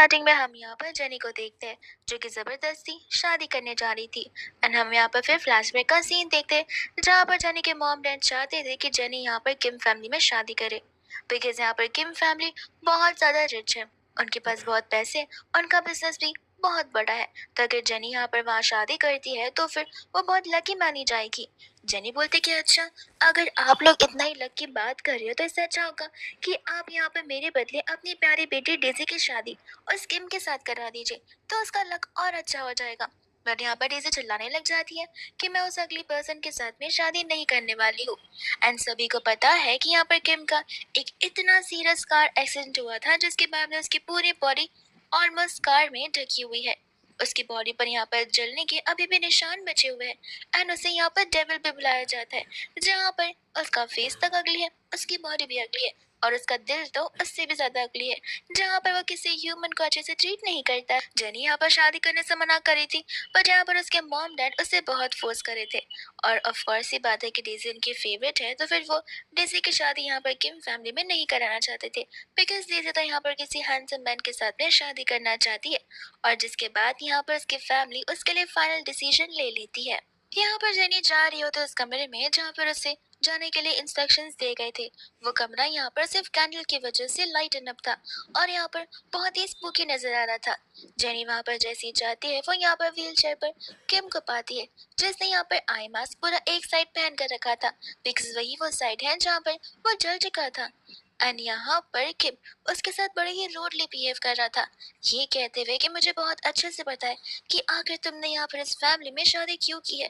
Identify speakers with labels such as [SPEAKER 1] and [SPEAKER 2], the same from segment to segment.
[SPEAKER 1] Starting में हम यहाँ पर जेनी को देखते हैं जो कि जबरदस्ती शादी करने जा रही थी। एंड हम यहाँ पर फिर फ्लैशबैक का सीन देखते हैं जहाँ पर जेनी के मॉम डैड चाहते थे कि जेनी यहाँ पर किम फैमिली में शादी करे, बिकॉज यहाँ पर किम फैमिली बहुत ज्यादा रिच है, उनके पास बहुत पैसे, उनका बिजनेस भी बहुत बड़ा है। तो अगर जेनी यहाँ पर वहाँ शादी करती है तो फिर वो बहुत लकी मानी जाएगी। जेनी बोलती कि अच्छा, अगर आप लोग इतना ही लक की बात कर रहे हो तो इससे अच्छा होगा कि आप यहाँ पर मेरे बदले अपनी प्यारी बेटी डेजी की शादी उस किम के साथ करा दीजिए, तो उसका लक और अच्छा हो जाएगा। बट यहाँ पर डेजी चिल्लाने लग जाती है कि मैं उस अगली पर्सन के साथ में शादी नहीं करने वाली हूँ। एंड सभी को पता है कि यहाँ पर किम का एक इतना सीरियस कार एक्सीडेंट हुआ था जिसके बाद में उसकी पूरी बॉडी ऑलमोस्ट कार में ढकी हुई है। उसकी बॉडी पर यहाँ पर जलने के अभी भी निशान बचे हुए हैं एंड उसे यहाँ पर डेविल भी बुलाया जाता है, जहाँ पर उसका फेस तक अगली है, उसकी बॉडी भी अगली है और उसका दिल तो उससे भी ज्यादा अगली है, जहाँ पर वो किसी ह्यूमन को अच्छे से ट्रीट नहीं करता। जेनी यहाँ पर शादी करने से मना करी थी, पर यहाँ पर उसके मॉम डैड उसे बहुत फोर्स करे थे। और ऑफ कोर्स ये बात है कि डेजी उनकी फेवरेट है, तो फिर वो डेजी की शादी यहाँ पर किम फैमिली में नहीं कराना चाहते थे, बिकॉज डेजी तो यहाँ पर किसी हैंडसम मैन के साथ में शादी करना चाहती है। और जिसके बाद यहाँ पर उसकी फैमिली उसके लिए फाइनल डिसीजन ले लेती है। यहाँ पर जेनी जा रही होती है उस कमरे में जहाँ पर उसे जाने के लिए इंस्ट्रक्शंस दिए गए थे। वो कमरा यहाँ पर सिर्फ कैंडल की वजह से लाइटन अप था और यहाँ पर बहुत ही स्पूकी नजर आ रहा था। जेनी वहाँ पर जैसे ही जाती है वो यहाँ पर व्हील चेयर पर किम को पाती है, जिसने यहाँ पर आई मास्क पूरा एक साइड पहन कर रखा था, बिकॉज वही वो साइड है जहाँ पर वो जल चुका था। एंड यहाँ पर किम उसके साथ बड़े ही रूडली बिहेव कर रहा था, ये कहते हुए कि मुझे बहुत अच्छे से पता है कि आखिर तुमने यहाँ पर इस फैमिली में शादी क्यों की है।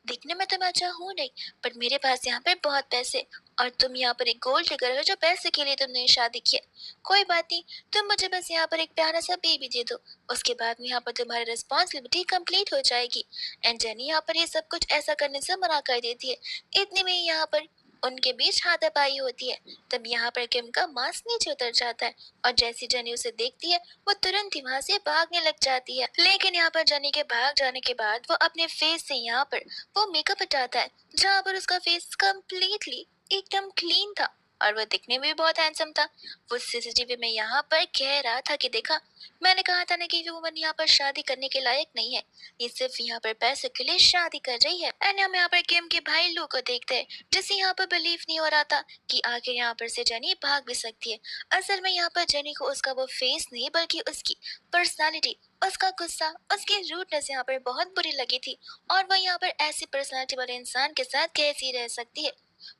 [SPEAKER 1] दिखने में तो मैं अच्छा हूँ नहीं, बट मेरे पास यहाँ पे बहुत पैसे, और तुम यहाँ पर एक गोल्ड डिगर हो जो पैसे के लिए तुमने ये शादी की है। कोई बात नहीं, तुम मुझे बस यहाँ पर एक प्यारा सा बेबी दे दो, उसके बाद में यहाँ पर तुम्हारी रिस्पॉन्सिबिलिटी कंप्लीट हो जाएगी। एंड जेनी यहाँ पर ये सब कुछ ऐसा करने से मना कर देती है। इतने में यहाँ पर उनके बीच हाथापाई होती है। तब यहाँ पर किम का मास्क नीचे उतर जाता है और जैसी जेनी उसे देखती है वो तुरंत ही वहाँ से भागने लग जाती है। लेकिन यहाँ पर जेनी के भाग जाने के बाद वो अपने फेस से यहाँ पर वो मेकअप हटाता है, जहाँ पर उसका फेस कम्प्लीटली एकदम क्लीन था और वो दिखने में भी बहुत हैंडसम था। वो सीसीटीवी में यहाँ पर कह रहा था कि देखा, मैंने कहा था ना कि ये वुमन यहाँ पर शादी करने के लायक नहीं है, ये सिर्फ यहाँ पर पैसे के लिए शादी कर रही है। एंड हम यहाँ पर किम के भाई लू को देखते हैं, जिसे यहाँ पर बिलीव नहीं हो रहा था कि आखिर यहाँ पर से जेनी भाग भी सकती है। असल में यहाँ पर जेनी को उसका वो फेस नहीं बल्कि उसकी पर्सनालिटी, उसका गुस्सा, उसकी रूडनेस यहाँ पर बहुत बुरी लगी थी और वह यहाँ पर ऐसी पर्सनालिटी वाले इंसान के साथ कैसी रह सकती है।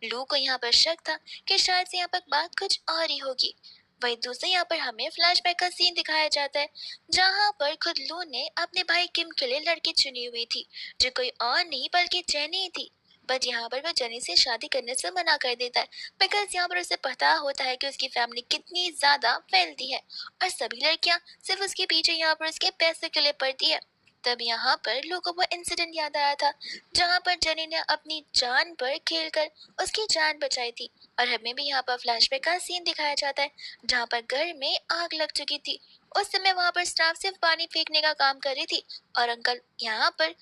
[SPEAKER 1] लू को यहाँ पर शक था कि शायद से यहाँ पर बात कुछ और ही होगी। वही दूसरे यहाँ पर हमें फ्लैशबैक का सीन दिखाया जाता है, जहाँ पर खुद लू ने अपने भाई किम के लिए लड़की चुनी हुई थी, जो कोई और नहीं बल्कि जेनी थी। बट यहाँ पर वो जेनी से शादी करने से मना कर देता है, बिकॉज यहाँ पर उसे पता होता है कि उसकी फैमिली कितनी ज्यादा फैलती है और सभी लड़कियां सिर्फ उसके पीछे यहाँ पर उसके पैसे के लिए पड़ती है। तब यहाँ पर लोगों को इंसिडेंट याद आया था जहाँ पर जेनी ने अपनी जान पर खेलकर उसकी जान बचाई थी। और हमें भी यहाँ पर फ्लैशबैक का सीन दिखाया जाता है जहाँ पर घर में आग लग चुकी थी। उस समय वहाँ पर स्टाफ सिर्फ पानी फेंकने का काम कर रही थी और अंकल यहाँ पर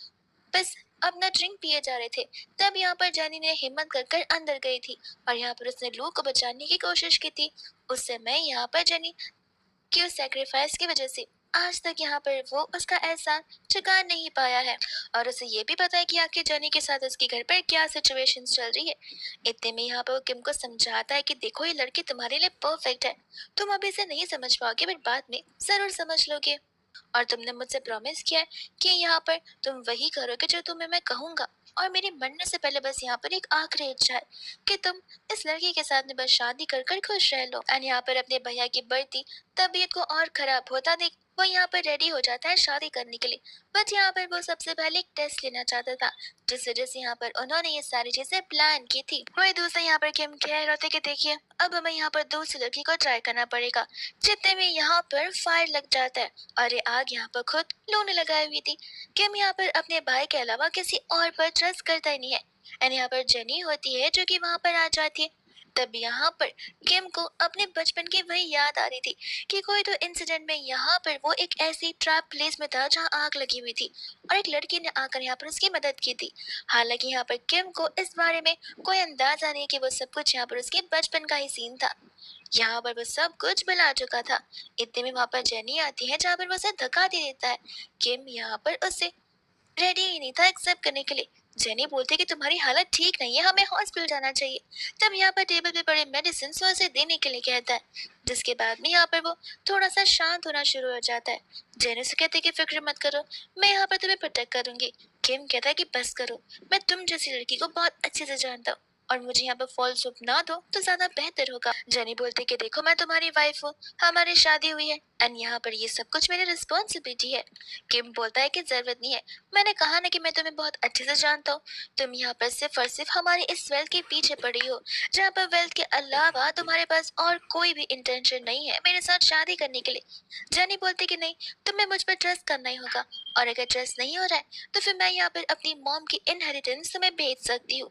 [SPEAKER 1] बस अपना ड्रिंक पिए जा रहे थे। तब यहाँ पर जेनी ने हिम्मत कर कर अंदर गई थी और यहाँ पर उसने लू को बचाने की कोशिश की थी। उस समय यहाँ पर जेनी कि उस सैक्रिफाइस की वजह से आज तक यहाँ पर वो उसका एहसान चुका नहीं पाया है और उसे ये भी पता है कि आखिर जेनी के साथ उसके घर पर क्या सिचुएशन चल रही है। इतने में यहाँ पर वो किम को समझाता है कि देखो, ये लड़की तुम्हारे लिए परफेक्ट है, तुम अभी इसे नहीं समझ पाओगे बट बाद में जरूर समझ लोगे। और तुमने मुझसे प्रॉमिस किया है कि यहाँ पर तुम वही करोगे जो तुम्हें मैं कहूँगा, और मेरे मरने से पहले बस यहाँ पर एक आखिरी इच्छा है कि तुम इस लड़की के साथ में बस शादी कर कर खुश रह लो। एंड यहाँ पर अपने भैया की बढ़ती तबीयत को और खराब होता देख वो यहाँ पर रेडी हो जाता है शादी करने के लिए। बट यहाँ पर वो सबसे पहले एक टेस्ट लेना चाहता था, जिस वजह से यहाँ पर उन्होंने ये सारी चीजें प्लान की थी। वही दूसरे यहाँ पर किम कह रहे थे कि देखिए, अब हमें यहाँ पर दूसरी लड़की को ट्राई करना पड़ेगा। जितने में यहाँ पर फायर लग जाता है और ये आग यहाँ पर खुद लूने लगाई हुई थी। किम यहाँ पर अपने भाई के अलावा किसी और पर ट्रस्ट करता ही नहीं है। एंड यहाँ पर जेनी होती है जो कि वहाँ पर आ जाती है। तब यहाँ पर किम को अपने बचपन की वही याद आ रही थी कि कोई तो इंसिडेंट में यहाँ पर वो एक ऐसी ट्रैप प्लेस में था जहाँ आग लगी हुई थी और एक लड़की ने आकर यहाँ पर उसकी मदद की थी। हालांकि यहाँ पर किम को इस बारे में कोई अंदाजा नहीं कि वो सब कुछ यहाँ पर उसके बचपन का ही सीन था। यहाँ पर वो सब कुछ भुला चुका था। इतने में वहां पर जेनी आती है जहाँ पर वो उसे धक्का दे देता है। किम यहाँ पर उससे रेडी ही नहीं था एक्सेप्ट करने के लिए। जेनी बोलती कि तुम्हारी हालत ठीक नहीं है, हमें हॉस्पिटल जाना चाहिए। तब यहाँ पर टेबल पे पड़े मेडिसिन उसे देने के लिए कहता है, जिसके बाद में यहाँ पर वो थोड़ा सा शांत होना शुरू हो जाता है। जेनी से कहते कि फिक्र मत करो, मैं यहाँ पर तुम्हें प्रोटेक्ट करूंगी। किम कहता है कि बस करो, मैं तुम जैसी लड़की को बहुत अच्छे से जानता हूँ और मुझे यहाँ पर फॉल्स होप ना दो तो ज्यादा बेहतर होगा। जेनी बोलती कि देखो मैं तुम्हारी वाइफ हूँ, हमारी शादी हुई है एंड यहाँ पर ये सब कुछ मेरी रिस्पॉन्सिबिलिटी है। किम बोलता है कि जरूरत नहीं है, मैंने कहा ना कि मैं तुम्हें बहुत अच्छे से जानता हूँ। तुम यहाँ पर सिर्फ और सिर्फ हमारे इस वेल्थ के पीछे पड़ी हो, जहाँ पर वेल्थ के अलावा तुम्हारे पास और कोई भी इंटेंशन नहीं है मेरे साथ शादी करने के लिए। जेनी बोलती कि नहीं, तुम्हें मुझ पर ट्रस्ट करना ही होगा और अगर ट्रस्ट नहीं हो रहा है तो फिर मैं यहाँ पर अपनी मॉम की इनहेरिटेंस तुम्हें बेच सकती हूँ।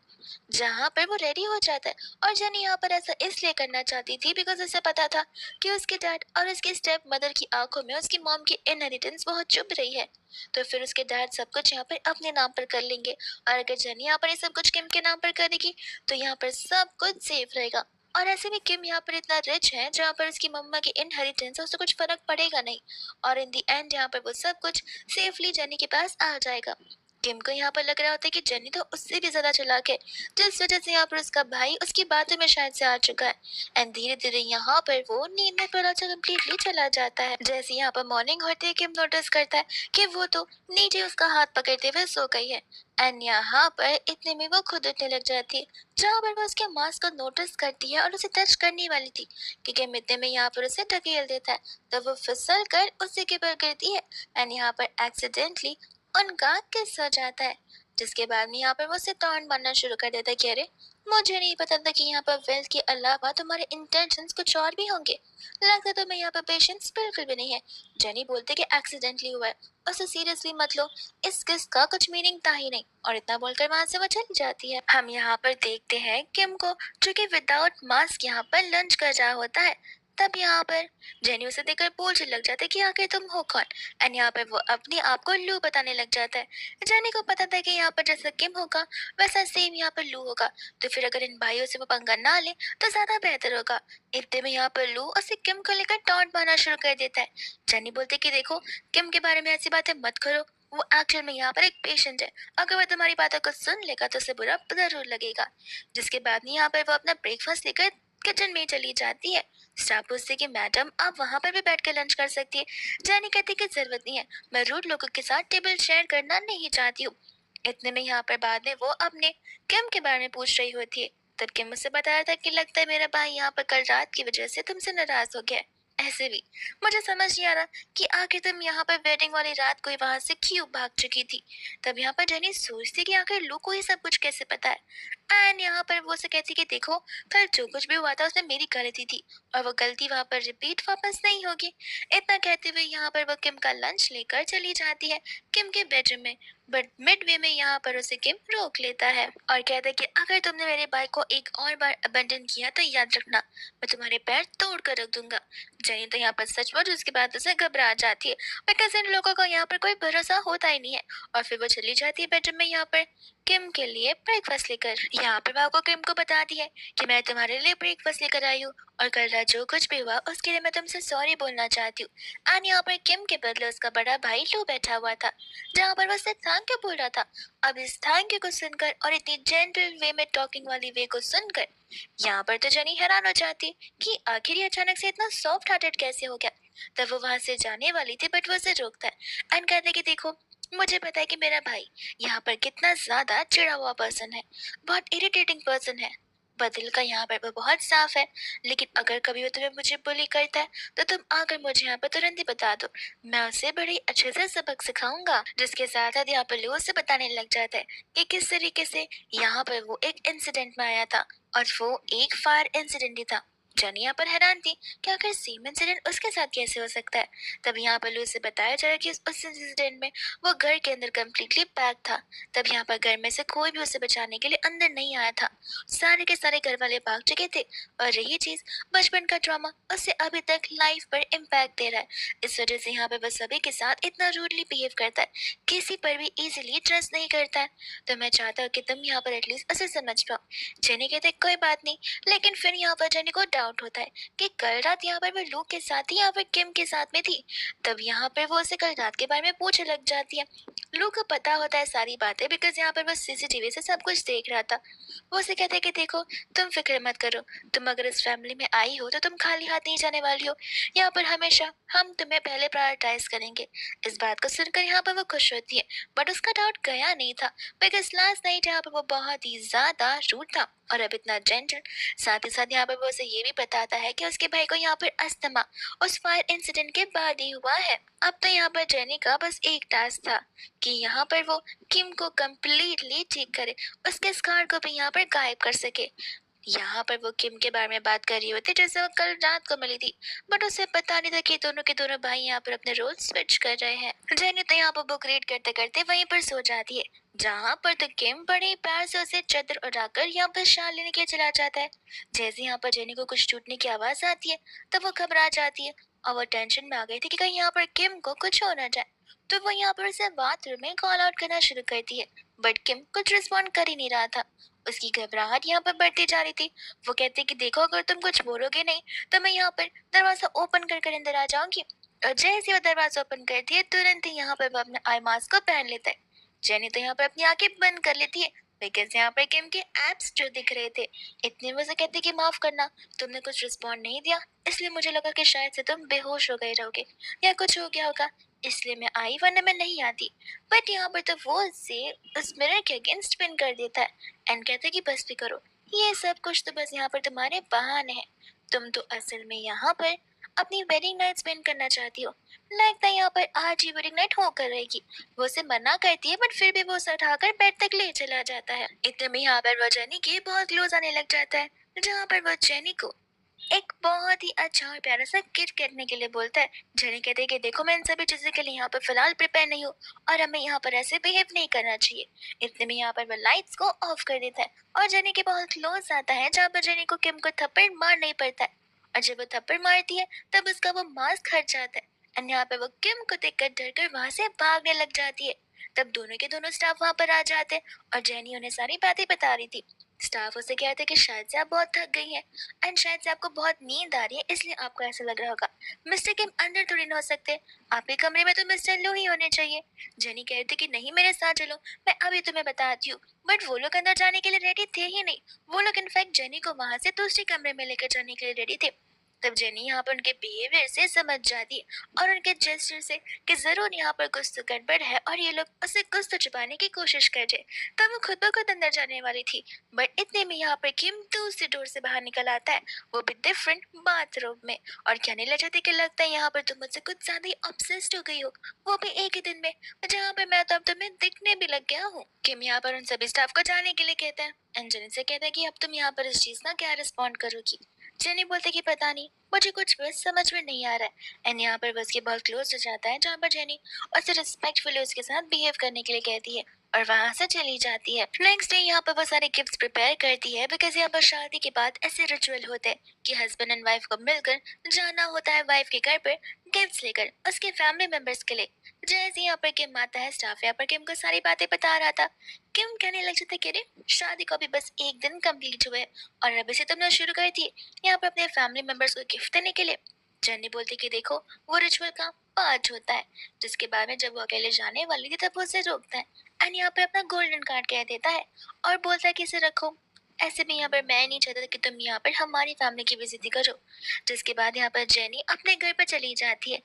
[SPEAKER 1] जहाँ पर वो रेडी हो जाता है और जेनी यहाँ पर ऐसा इसलिए करना चाहती थी बिकॉज उसे पता था कि उसके डैड और उसकी स्टेप मदर की आंखों में उसकी मॉम की इनहेरिटेंस बहुत चुभ रही है। तो फिर उसके डैड सब कुछ यहाँ पर अपने नाम पर कर लेंगे और अगर जेनी यहाँ पर ये सब कुछ किम के नाम पर करेगी तो यहाँ पर सब कुछ सेफ रहेगा। और ऐसे भी किम यहाँ पर इतना रिच है जहाँ पर उसकी मम्मा की इनहेरिटेंस है, उससे कुछ फर्क पड़ेगा नहीं और इन दी एंड यहाँ पर वो सब कुछ सेफली जेनी के पास आ जाएगा। किम को यहाँ पर लग रहा होता है कि जेनी तो उससे भी ज्यादा चालाक है, जिस वजह से यहाँ पर उसका भाई उसकी बातों में शायद से आ चुका है एंड धीरे धीरे यहाँ पर वो नींद में पूरा कम्प्लीटली चला जाता है। जैसे यहाँ पर मॉर्निंग होते ही किम नोटिस करता है कि वो तो नीचे उसका हाथ पकड़ते हुए सो गई है एंड यहाँ पर इतने में वो खुद उठने लग जाती है, जहाँ पर वो उसके मास्क को नोटिस करती है और उसे टच करने वाली थी कि किम इतने में यहाँ पर उसे ढकेल देता है। तो वो फिसल कर उसी के ऊपर गिरती है एंड यहाँ पर एक्सीडेंटली उनका किस हो जाता है, जिसके बाद में यहाँ पर वो उसे टॉन्ट मारना शुरू कर देता है कि अरे मुझे नहीं पता था कि यहाँ पर वेल्थ के अलावा तुम्हारे इंटेंशंस कुछ और भी होंगे, लगता तो मैं यहाँ पर पेशेंस बिल्कुल भी नहीं है। जेनी बोलते कि एक्सीडेंटली हुआ है, उसे सीरियसली मत लो, इस किस का कुछ मीनिंग था ही नहीं और इतना बोलकर वहां से वो चली जाती है। हम यहाँ पर देखते हैं किम को जो कि विदाउट मास्क यहाँ पर लंच कर रहा होता है। तब यहाँ पर जेनी उसे देखकर बोलने लग जाता है कि आखिर तुम हो कौन एंड यहाँ पर वो अपने आप को लू बताने लग जाता है। जेनी को पता था कि यहाँ पर जैसा किम होगा वैसा सेम यहाँ पर लू होगा, तो फिर अगर इन भाइयों से वो पंगा ना ले तो ज्यादा बेहतर होगा। इतने में यहाँ पर लू उसे किम को लेकर टॉन्ट मारना शुरू कर देता है। जेनी बोलती कि देखो किम के बारे में ऐसी बातें मत करो, वो एक्चुअल में यहाँ पर एक पेशेंट है, अगर वो तुम्हारी बातों को सुन लेगा तो उसे बुरा जरूर लगेगा। जिसके बाद में यहाँ पर वो अपना ब्रेकफास्ट लेकर किचन में चली जाती है। स्टाफ पूछते कि मैडम आप वहाँ पर भी बैठ कर लंच कर सकती है। जानी कहती कि जरूरत नहीं है, मैं रूड लोगों के साथ टेबल शेयर करना नहीं चाहती हूँ। इतने में यहाँ पर बाद में वो अपने किम के बारे में पूछ रही होती है। तब किम मुझसे बताया था कि लगता है मेरा भाई यहाँ पर कल रात की वजह से तुमसे नाराज हो गया है। ऐसे भी मुझे समझ नहीं आ रहा कि आखिर तुम यहाँ पर वेडिंग वाली रात को वहां से क्यों भाग चुकी थी। तब यहाँ पर जेनी सोचती कि आखिर लू को ये सब कुछ कैसे पता है एंड यहाँ पर वो से कहती कि देखो कल जो कुछ भी हुआ था उसमें मेरी गलती थी और वो गलती वहां पर रिपीट वापस नहीं होगी। इतना कहते हुए यहाँ पर वो किम का लंच लेकर चली जाती है किम के बेडरूम में, बट मिड वे में यहाँ पर उसे किम रोक लेता है और कहता है कि अगर तुमने मेरे भाई को एक और बार अबंडन किया तो याद रखना मैं तुम्हारे पैर तोड़ कर रख दूंगा। जनी तो यहाँ पर सचमुच उसके बाद उसे घबरा जाती है, बिकॉज इन लोगों को यहाँ पर कोई भरोसा होता ही नहीं है और फिर वो चली जाती है बेडरूम में यहाँ पर किम के लिए ब्रेकफास्ट लेकर। यहाँ पर वो किम को बताती है कि मैं तुम्हारे लिए ब्रेकफास्ट लेकर आई हूँ और कल रात जो कुछ भी हुआ उसके लिए मैं तुमसे सॉरी बोलना चाहती हूँ। एंड यहाँ पर किम के बदले उसका बड़ा भाई लू बैठा हुआ था, जहाँ पर वो सिर्फ थैंक यू बोल रहा था। अब इस थैंक यू को सुनकर और इतनी जेंटल वे में टॉकिंग वाली वे को सुनकर यहाँ पर तो जनी हैरान हो जाती कि आखिर ये अचानक से इतना सॉफ्ट हार्टेड कैसे हो गया। तब वो वहां से जाने वाली थी बट वो उसे रोकता है एंड कहता है कि देखो मुझे पता है कि मेरा भाई यहाँ पर कितना ज्यादा चिड़ा हुआ पर्सन है, बहुत इरिटेटिंग पर्सन है, पर दिल का यहाँ पर वो बहुत साफ है। लेकिन अगर कभी वो तुम्हें मुझे बुली करता है तो तुम आकर मुझे यहाँ पर तुरंत ही बता दो, मैं उसे बड़ी अच्छे से सबक सिखाऊंगा। जिसके साथ साथ यहाँ पर लू उसे बताने लग जाता है कि किस तरीके से यहाँ पर वो एक इंसिडेंट में आया था और वो एक फायर इंसिडेंट ही था। जेनी यहाँ पर हैरान थी कि आखिर सेम इंसिडेंट उसके साथ कैसे हो सकता है। तब यहाँ पर लुई से बताया जा रहा है कि उस इंसिडेंट में वो घर के अंदर कम्प्लीटली पैक था। तब यहाँ पर घर में से कोई भी उसे बचाने के लिए अंदर नहीं आया था। सारे के सारे घर वाले भाग चुके थे। और यही चीज, बचपन का ट्रॉमा उसे अभी तक लाइफ पर इम्पैक्ट दे रहा है। इस वजह से यहाँ पर वो सभी के साथ इतना रूडली बिहेव करता है, किसी पर भी इजीली ट्रस्ट नहीं करता है। तो मैं चाहता हूँ कि तुम यहाँ पर एटलीस्ट उसे समझ पाओ। जेनी कहते कोई बात नहीं। लेकिन फिर यहाँ पर जेनी को डाउट होता है कि कल रात यहाँ पर वो लूक के साथ ही या फिर किम के साथ में थी। तब यहाँ पर वो उसे कल रात के बारे में पूछने लग जाती है। लूक को पता होता है सारी बातें, बिकॉज यहाँ पर वो सीसीटीवी से सब कुछ देख रहा था। वो उसे कहते हैं कि देखो, तुम फिक्र मत करो, तुम अगर इस फैमिली में आई हो तो तुम खाली हाथ नहीं जाने वाली हो। यहाँ पर हमेशा हम तुम्हें पहले प्रायोरिटाइज करेंगे। इस बात को सुनकर यहाँ पर वो खुश होती है। बट उसका डाउट गया नहीं था, बिकॉज लास्ट नाइट यहाँ पर वो बहुत ही ज्यादा रूड था और अब इतना जेंटल। साथ ही साथ यहाँ पर वो उसे ये भी बताता है कि उसके भाई को यहाँ पर अस्थमा उस फायर इंसिडेंट के बाद ही हुआ है। अब तो यहाँ पर जेनी का बस एक टास्क था कि यहाँ पर वो किम को कम्प्लीटली ठीक करे, उसके स्कार को भी यहाँ पर गायब कर सके। यहाँ पर वो किम के बारे में बात कर रही होती जैसे वो कल रात को मिली थी। बट उसे पता नहीं था कि दोनों के दोनों भाई यहाँ पर अपने रोल स्विच कर रहे हैं। जेनी तो यहाँ पर बुक रीड करते करते वहीं पर सो जाती है, जहाँ पर तो किम बड़े प्यार से उसे चादर उड़ाकर यहाँ पर शाल लेने के चला जाता है। जैसे यहाँ पर जेनी को कुछ टूटने की आवाज आती है तब वो घबरा जाती है और वो टेंशन में आ गई थी कि कहीं यहाँ पर किम को कुछ हो ना जाए। तो वो यहाँ पर उसे बाथरूम में कॉल आउट करना शुरू करती है। बट किम कुछ रिस्पॉन्ड कर ही नहीं रहा था। उसकी घबराहट यहाँ पर बढ़ती जा रही थी। वो कहते कि देखो, अगर तुम कुछ बोलोगे नहीं तो मैं यहाँ पर दरवाजा ओपन कर कर अंदर आ जाऊंगी। और जैसे ही वो दरवाजा ओपन करती है तुरंत ही यहाँ पर वो अपने आई मास्क को पहन लेता है। जेनी तो यहाँ पर अपनी आंखें बंद कर लेती है, बिकॉज यहाँ पर किम के एब्स जो दिख रहे थे। इतने में से कहते कि माफ करना, तुमने कुछ रिस्पॉन्ड नहीं दिया, इसलिए मुझे लगा कि शायद से तुम बेहोश हो गए रहोगे या कुछ हो गया होगा, इसलिए मैं आई, वरना मैं नहीं आती। बट यहाँ पर तो वो उसे उस मिरर के अगेंस्ट स्पिन कर देता है एंड कहते कि बस भी करो, ये सब कुछ तो बस यहाँ पर तुम्हारे बहाने हैं। तुम तो असल में यहाँ पर अपनी वेडिंग नाइट स्पेंड करना चाहती हो। लगता है यहाँ पर आज ही वेडिंग नाइट होकर रहेगी। वो उसे मना करती है बट फिर भी वो उसे उठाकर बेड तक ले चला जाता है। इतने में यहाँ पर वो जेनी के बहुत क्लोज आने लग जाता है, जहाँ पर वो जेनी को एक बहुत ही अच्छा और प्यारा सा गिफ्ट करने के लिए बोलता है। जेनी कहते हैं कि देखो, मैं इन सभी चीजों के लिए यहाँ पर फिलहाल प्रिपेयर नहीं हूँ और हमें यहाँ पर ऐसे बिहेव नहीं करना चाहिए। इतने में यहाँ पर वो लाइट्स को ऑफ कर देता है और जेनी के बहुत क्लोज आता है, जहाँ पर जेनी को किम को थप्पड़ मार नहीं पड़ता है। और जब वो थप्पड़ मारती है तब उसका वो मास्क हट जाता है और यहाँ पे वो किम को देखकर डरकर वहां से भागने लग जाती है। तब दोनों के दोनों स्टाफ वहां पर आ जाते हैं और जेनी उन्हें सारी बातें बता रही थी। स्टाफ उसे कहते हैं कि शायद से आप बहुत थक गई हैं एंड शायद से आपको बहुत नींद आ रही है, इसलिए आपको ऐसा लग रहा होगा। मिस्टर किम अंदर थोड़ी ना हो सकते, आपके कमरे में तो मिस्टर लो ही होने चाहिए। जेनी कह रही थी कि नहीं, मेरे साथ चलो, मैं अभी तुम्हें बताती हूँ। बट वो लोग अंदर जाने के लिए रेडी थे ही नहीं। वो लोग इनफैक्ट जेनी को वहां से दूसरे कमरे में लेकर जाने के लिए रेडी थे। तब जेनी यहाँ पर उनके बिहेवियर से समझ जाती है और उनके जेस्चर से कि जरूर यहाँ पर कुछ तो गड़बड़ है और ये लोग उसे कुछ तो छुपाने की कोशिश कर रहे। तब वो खुद ब खुद अंदर जाने वाली थी, बट इतने में यहाँ पर किम दूसरी डोर से बाहर निकल आता है, वो भी डिफरेंट बाथरूम में, और कहने लग जाती कि लगता है यहाँ पर तुम मुझसे कुछ ज्यादा ही ऑब्सेस्ड हो गई हो, वो भी एक ही दिन में, जहाँ पर मैं तो अब तुम्हें दिखने भी लग गया हूँ। किम यहाँ पर उन सभी स्टाफ को जाने के लिए कहता है एंड जेनी से कहता है कि अब तुम यहाँ पर इस चीज ना क्या रिस्पॉन्ड करोगी। जेनी बोलते कि पता नहीं, मुझे कुछ भी समझ में नहीं आ रहा है। एंड यहाँ पर बस के बहुत क्लोज हो जाता है, जहाँ पर जेनी उसे रिस्पेक्टफुली उसके साथ बिहेव करने के लिए कहती है और वहां से चली जाती है। नेक्स्ट डे यहाँ पर वो सारे गिफ्ट्स प्रिपेयर करती है, बिकॉज यहाँ पर शादी के बाद ऐसे रिचुअल होते हैं कि हस्बैंड एंड वाइफ को मिलकर जाना होता है वाइफ के घर पर गिफ्ट्स लेकर उसके फैमिली मेंबर्स के लिए। जैसे यहाँ पर किम आता है, स्टाफ यहाँ पर किम को सारी बातें बता रहा था। किम कहने लग जाता है कि अरे, शादी को अभी बस एक दिन कंप्लीट हुए और अभी से तुमने शुरू कर दी यहाँ पर अपने फैमिली मेंबर्स को गिफ्ट देने के लिए। जेनी बोलती कि देखो, वो रिचुअल का पार्ट होता है, जिसके बाद में जब वो अकेले जाने वाली थी तब वो उसे रोकता है एंड यहाँ पे अपना गोल्डन कार्ड कह देता है और बोलता है कि इसे रखो। ऐसे भी यहाँ पर मैं नहीं चाहता कि तुम यहाँ पर हमारी फैमिली की बेइज्जती करो। जिसके बाद यहाँ पर जेनी अपने घर पर चली जाती है।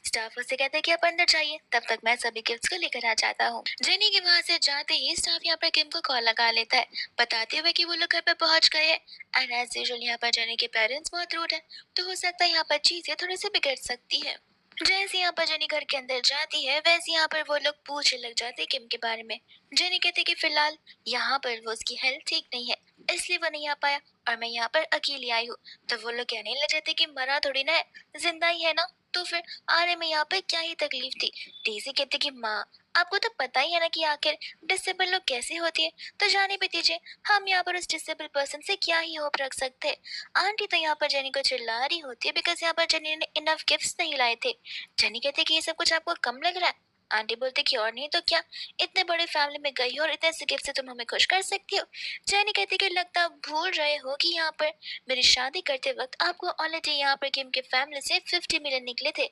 [SPEAKER 1] स्टाफ उससे कहता है कि आप अंदर जाइए, तब तक मैं सभी गिफ्ट्स को लेकर आ जाता हूँ। जेनी के वहां से जाते ही स्टाफ यहाँ पर किम को कॉल लगा लेता है, बताते हुए कि वो लोग घर पर पहुंच गए हैं एंड एज यूजुअल यहाँ पर जेनी के पेरेंट्स बहुत रूड है, तो हो सकता है यहाँ पर चीजें थोड़ी सी बिगड़ सकती है। जैसे यहाँ पर जेनी घर के अंदर जाती है वैसे यहाँ पर वो लोग पूछने लग जाते हैं किम के बारे में। जेनी कहते कि फिलहाल यहाँ पर वो उसकी हेल्थ ठीक नहीं है, इसलिए वो नहीं आ पाया और मैं यहाँ पर अकेली आई हूँ। तो वो लोग कहने लग जाते कि मरा थोड़ी ना है, जिंदा ही है ना, तो फिर आने में यहाँ पर क्या ही तकलीफ थी। डेज़ी कहती कि माँ, आपको तो पता ही है ना कि आखिर डिसेबल लोग कैसे होती है, तो जाने भी दीजिए, हम यहाँ पर उस डिसेबल पर्सन से क्या ही होप रख सकते हैं। आंटी तो यहाँ पर जेनी को चिल्ला रही होती है बिकॉज यहाँ पर जेनी ने इनफ गिफ्ट्स नहीं लाए थे। जेनी कहती कि ये सब कुछ आपको कम लग रहा है। आंटी बोलती कि और नहीं तो क्या, इतने बड़े फैमिली में गई हो और इतने से गिफ्ट से तुम हमें खुश कर सकती हो। जेनी कहती कि लगता आप भूल रहे हो कि यहाँ पर मेरी शादी करते वक्त आपको ऑलरेडी यहाँ पर किम के फैमिली से 50 मिलियन निकले थे।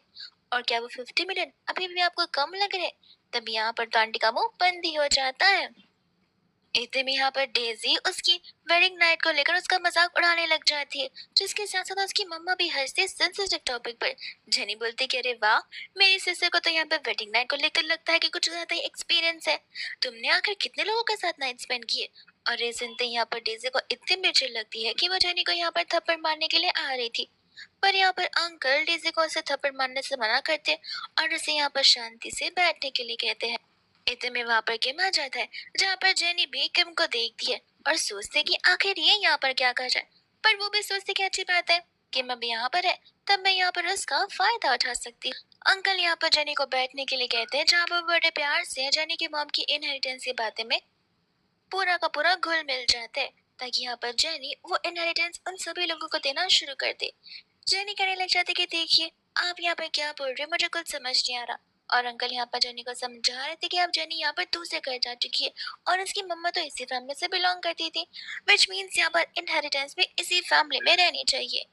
[SPEAKER 1] और क्या वो 50 मिलियन अभी भी आपको कम लग रहे? तब यहाँ पर तो आंटी का मुंह बंद ही हो जाता है। इतने में यहाँ पर डेजी उसकी वेडिंग नाइट को लेकर उसका मजाक उड़ाने लग जाती है, जिसके साथ साथ उसकी मम्मा भी हंसती है सेंसिटिव टॉपिक पर। जेनी बोलती कि अरे वाह, मेरी सिस्टर को तो यहाँ पर वेडिंग नाइट को लेकर लगता है कि कुछ ज्यादा ही एक्सपीरियंस है। तुमने आखिर कितने लोगों के साथ नाइट स्पेंड किए? और ये सुनते ही यहाँ पर डेजी को इतनी मिर्ची लगती है कि वो जेनी को यहाँ पर थप्पड़ मारने के लिए आ रही थी। पर यहाँ पर अंकल डेजी को उसे थप्पड़ मारने से मना करते और उसे यहाँ पर शांति से बैठने के लिए कहते हैं। इतने में वहां पर किम आ जाता है, जहाँ पर जेनी भी किम को देखती है और सोचते कि आखिर ये यहाँ पर क्या कर रहा है। पर वो भी सोचती कि अच्छी बात है, किम अब यहाँ पर है, तब मैं यहाँ पर उसका फायदा उठा सकती हूँ। अंकल यहाँ पर जेनी को बैठने के लिए कहते हैं, जहाँ पर बड़े प्यार से जेनी की मॉम की इनहेरिटेंस की बातें में पूरा का पूरा घुल मिल जाता है, ताकि यहाँ पर जेनी वो इनहेरिटेंस उन सभी लोगों को देना शुरू कर दे। जेनी कहने लग जाती कि देखिए, आप यहाँ पर क्या बोल रहे हो, मुझे कुछ समझ नहीं आ रहा। और अंकल यहाँ पर जेनी को समझा रहे थे कि अब जेनी यहाँ पर दूसरे घर जा चुकी है और उसकी मम्मा तो इसी फैमिली से बिलोंग करती थी, विच मीन्स यहाँ पर इनहेरिटेंस भी इसी फैमिली में रहनी चाहिए।